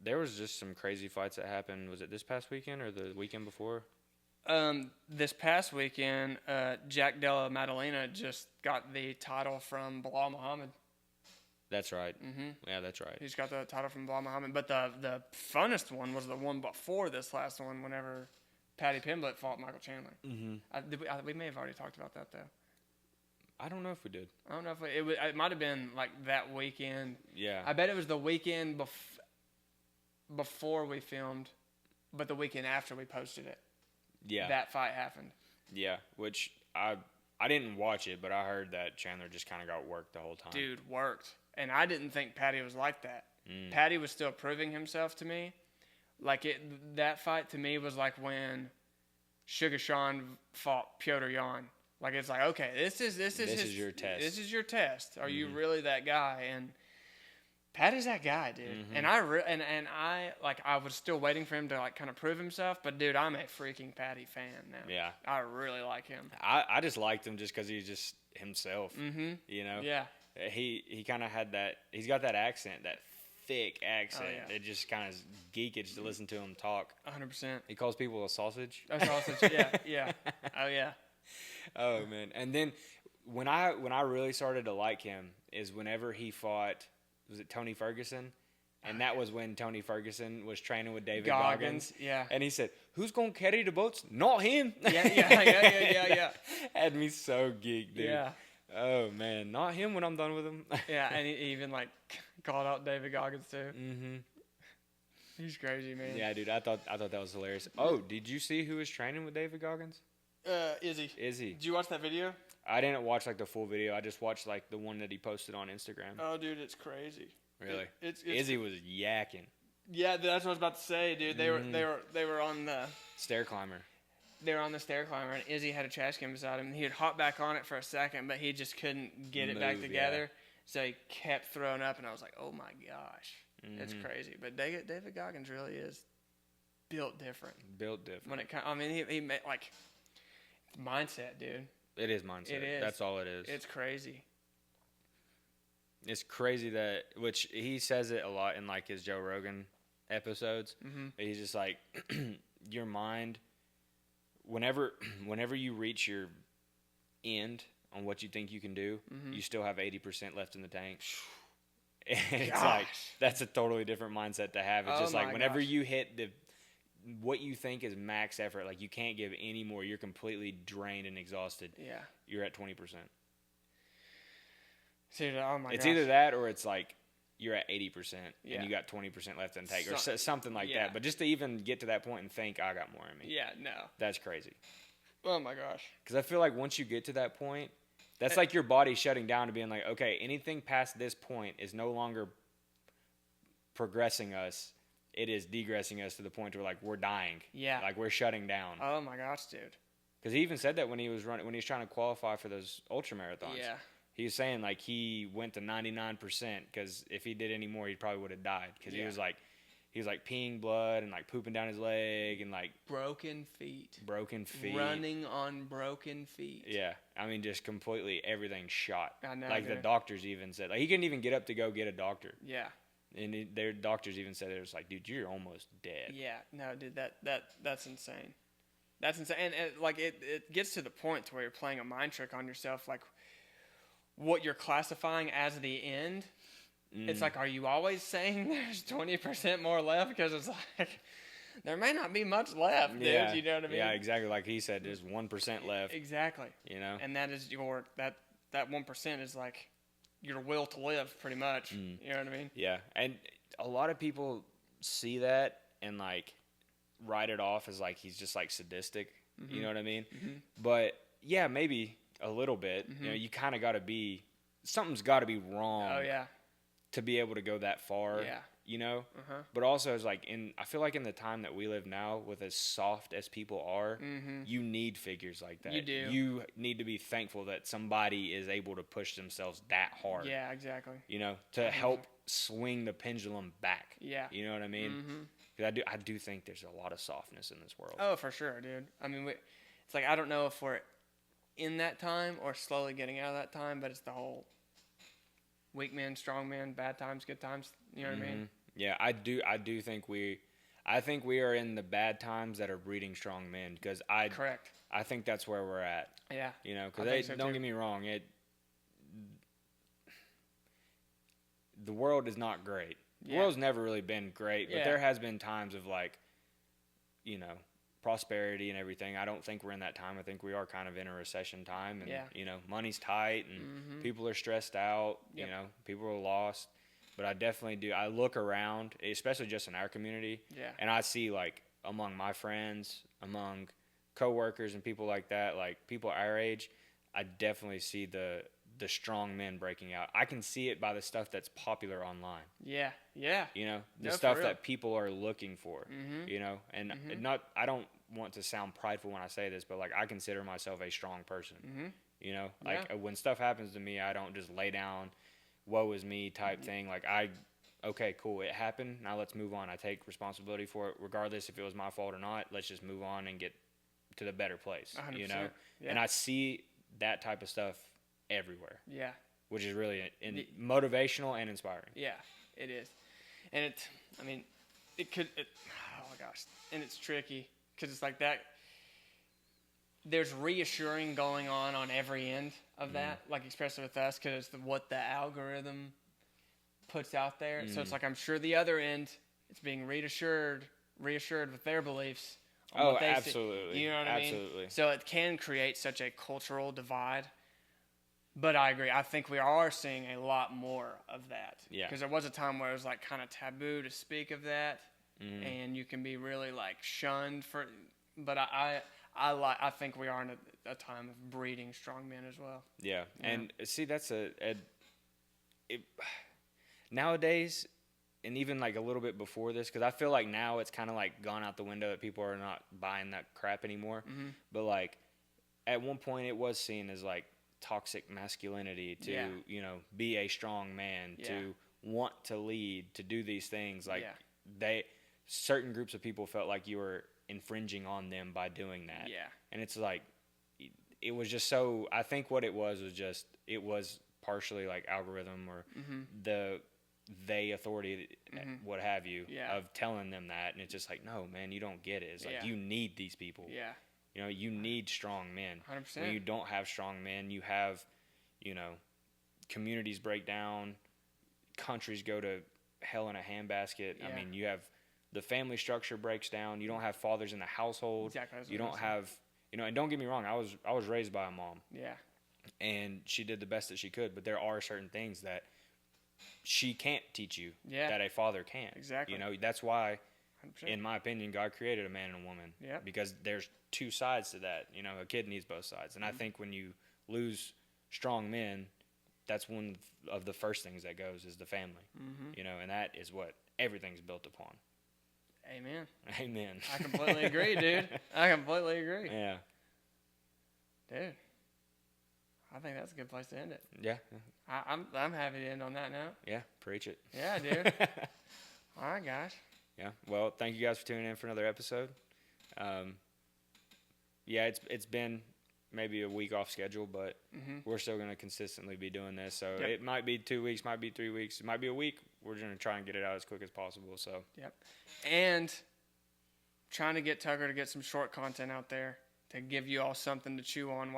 There was just some crazy fights that happened. Was it this past weekend or the weekend before? This past weekend, Jack Della Maddalena just got the title from Bilal Muhammad. That's right. Yeah, that's right. He's got the title from Bilal Muhammad. But the funnest one was the one before this last one, whenever Paddy Pimblett fought Michael Chandler. We may have already talked about that, though. I don't know if we did. I don't know if it might have been like that weekend. Yeah. I bet it was the weekend before we filmed, but the weekend after we posted it. Yeah. That fight happened. Yeah, which I didn't watch it, but I heard that Chandler just kind of got worked the whole time. Dude, worked. And I didn't think Paddy was like that. Paddy was still proving himself to me. Like that fight to me was like when Sugar Sean fought Piotr Jan. Like it's like, okay, this is your test. This is your test. Are you really that guy? And Paddy's that guy, dude. And I was still waiting for him to like kind of prove himself, but dude, I'm a freaking Paddy fan now. Yeah. I really like him. I just liked him just because he's just himself. You know. Yeah. He kind of had that. He's got that accent, that thick accent. yeah. It just kind of geekish to listen to him talk. 100%. He calls people a sausage. A sausage. Yeah. Oh yeah. Oh man! And then when I really started to like him is whenever he fought. Was it Tony Ferguson? And that was when Tony Ferguson was training with David Goggins. Yeah. And he said, "Who's gonna carry the boats? Not him." Yeah. Had me so geeked, dude. Yeah. Oh man, not him when I'm done with him. Yeah, and he even like called out David Goggins too. He's crazy, man. Yeah, dude. I thought that was hilarious. Oh, did you see who was training with David Goggins? Izzy. Did you watch that video? I didn't watch like the full video. I just watched like the one that he posted on Instagram. Oh, dude, it's crazy. Really? It's Izzy was yakking. Yeah, that's what I was about to say, dude. They were on the stair climber. They were on the stair climber, and Izzy had a trash can beside him. He had hopped back on it for a second, but he just couldn't get it back together. Yeah. So he kept throwing up, and I was like, "Oh my gosh, it's crazy." But David Goggins really is built different. When he made like mindset, dude. It is mindset. It is. That's all it is. It's crazy. It's crazy that, which he says it a lot in like his Joe Rogan episodes. Mm-hmm. He's just like, your mind, whenever you reach your end on what you think you can do, Mm-hmm. you still have 80% left in the tank. And it's Gosh. like, that's a totally different mindset to have. It's Oh just like my whenever gosh. you hit what you think is max effort, like you can't give any more, you're completely drained and exhausted. Yeah. You're at 20%. Dude, oh my It's gosh. either that or it's like you're at 80% Yeah. and you got 20% left in the tank or So- something like yeah. that. But just to even get to that point and think I got more in me, Yeah, no. that's crazy. Oh my gosh. Because I feel like once you get to that point, that's like your body shutting down to being like, okay, anything past this point is no longer progressing us. It is degressing us to the point where like we're dying. Yeah. Like we're shutting down. Oh my gosh, dude. Because he even said that when he was trying to qualify for those ultra marathons. Yeah. He was saying like he went to 99% because if he did any more, he probably would have died. Because Yeah. he was like peeing blood and like pooping down his leg and like Broken feet. broken feet. Running on broken feet. Yeah, I mean just completely everything shot. I know, Like the dude. doctors even said like he couldn't even get up to go get a doctor, Yeah. and their doctors even said it was like, dude, you're almost dead. Yeah. No, dude, that's insane. That's insane. And like it gets to the point to where you're playing a mind trick on yourself, like what you're classifying as the end. It's like, are you always saying there's 20% more left? Because it's like there may not be much left, dude. Yeah, You know what I mean? Yeah, exactly. Like he said, there's 1% left. Exactly. You know. And that is your that 1% is like your will to live, pretty much. You know what I mean? Yeah, and a lot of people see that and like write it off as like he's just like sadistic. You know what I mean? But yeah, maybe a little bit. You know, you kind of got to be something's got to be wrong. Oh yeah. To be able to go that far. Yeah. You know. Uh-huh. But also, it's like I feel like in the time that we live now, with as soft as people are, you need figures like that. You do. You need to be thankful that somebody is able to push themselves that hard. Yeah, exactly. You know, to help swing the pendulum back. Yeah. You know what I mean? Because I do think there's a lot of softness in this world. Oh, for sure, dude. I mean, it's like I don't know if we're in that time or slowly getting out of that time, but it's the whole weak man, strong man, bad times, good times. You know what I mean? Yeah, I do think I think we are in the bad times that are breeding strong men. Because Correct. I think that's where we're at. Yeah. You know, I because think so, don't too. get me wrong, the world is not great. The Yeah. world's never really been great, but Yeah. there has been times of like, you know, prosperity and everything. I don't think we're in that time. I think we are kind of in a recession time, and Yeah. you know, money's tight and people are stressed out. You Yep. know, people are lost. But I definitely do. I look around, especially just in our community, Yeah. and I see like among my friends, among coworkers, and people like that, like people our age, I definitely see the strong men breaking out. I can see it by the stuff that's popular online. Yeah. Yeah. You know, the No, for stuff real. that people are looking for. You know, and I don't want to sound prideful when I say this, but like I consider myself a strong person. You know, like when stuff happens to me, I don't just lay down, woe is me type thing. Like okay, cool, it happened. Now let's move on. I take responsibility for it, regardless if it was my fault or not. Let's just move on and get to the better place. 100%. You know, Yeah. and I see that type of stuff everywhere, Yeah. which is really motivational and inspiring. Yeah. It is. And I mean, oh my gosh. And it's tricky because it's like that. There's reassuring going on every end of that, like especially with us, because it's what the algorithm puts out there. So it's like I'm sure the other end, it's being reassured with their beliefs. On Oh, what they see. absolutely. You know what I mean? Absolutely. So it can create such a cultural divide. But I agree. I think we are seeing a lot more of that. Yeah. Because there was a time where it was like kind of taboo to speak of that, and you can be really like shunned for. But I think we are in a time of breeding strong men as well. Yeah, and see, that's nowadays, and even like a little bit before this, because I feel like now it's kind of like gone out the window that people are not buying that crap anymore. But like at one point, it was seen as like toxic masculinity to you know, be a strong man, to want to lead, to do these things. Like certain groups of people felt like you were infringing on them by doing that. Yeah. And it's like, it was just so, I think what it was just, it was partially like algorithm or they authority, what have you, Yeah. of telling them that, and it's just like, no, man, you don't get it. It's like Yeah. you need these people. Yeah. You know, you need strong men. 100%. When you don't have strong men, you have, you know, communities break down, countries go to hell in a handbasket. Yeah. I mean, you have the family structure breaks down. You don't have fathers in the household. Exactly. That's You what I don't was have, you know, and don't get me wrong, I was raised by a mom, saying. Yeah. and she did the best that she could, but there are certain things that she can't teach you Yeah. that a father can't. Exactly. You know, that's why, 100%. in my opinion, God created a man and a woman. Yep. Because there's two sides to that. You know, a kid needs both sides. And I think when you lose strong men, that's one of the first things that goes is the family. You know, and that is what everything's built upon. Amen. Amen. I completely agree, dude. I completely agree. Yeah. Dude. I think that's a good place to end it. Yeah. I'm happy to end on that note. Yeah. Preach it. Yeah, dude. All right, guys. Yeah. Well, thank you guys for tuning in for another episode. Yeah, it's been maybe a week off schedule, but we're still going to consistently be doing this. So Yep. it might be 2 weeks, might be 3 weeks, it might be a week. We're going to try and get it out as quick as possible. So Yep. And trying to get Tucker to get some short content out there to give you all something to chew on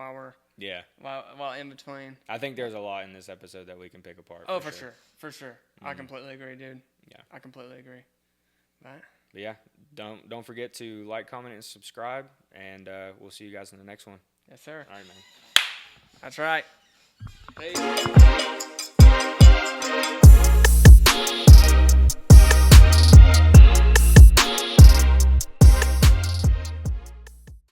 yeah, while in between. I think there's a lot in this episode that we can pick apart. Oh, for sure. I completely agree, dude. Yeah. I completely agree. But But yeah, don't forget to like, comment, and subscribe, and we'll see you guys in the next one. yes, sir. All right, man. That's right. Peace.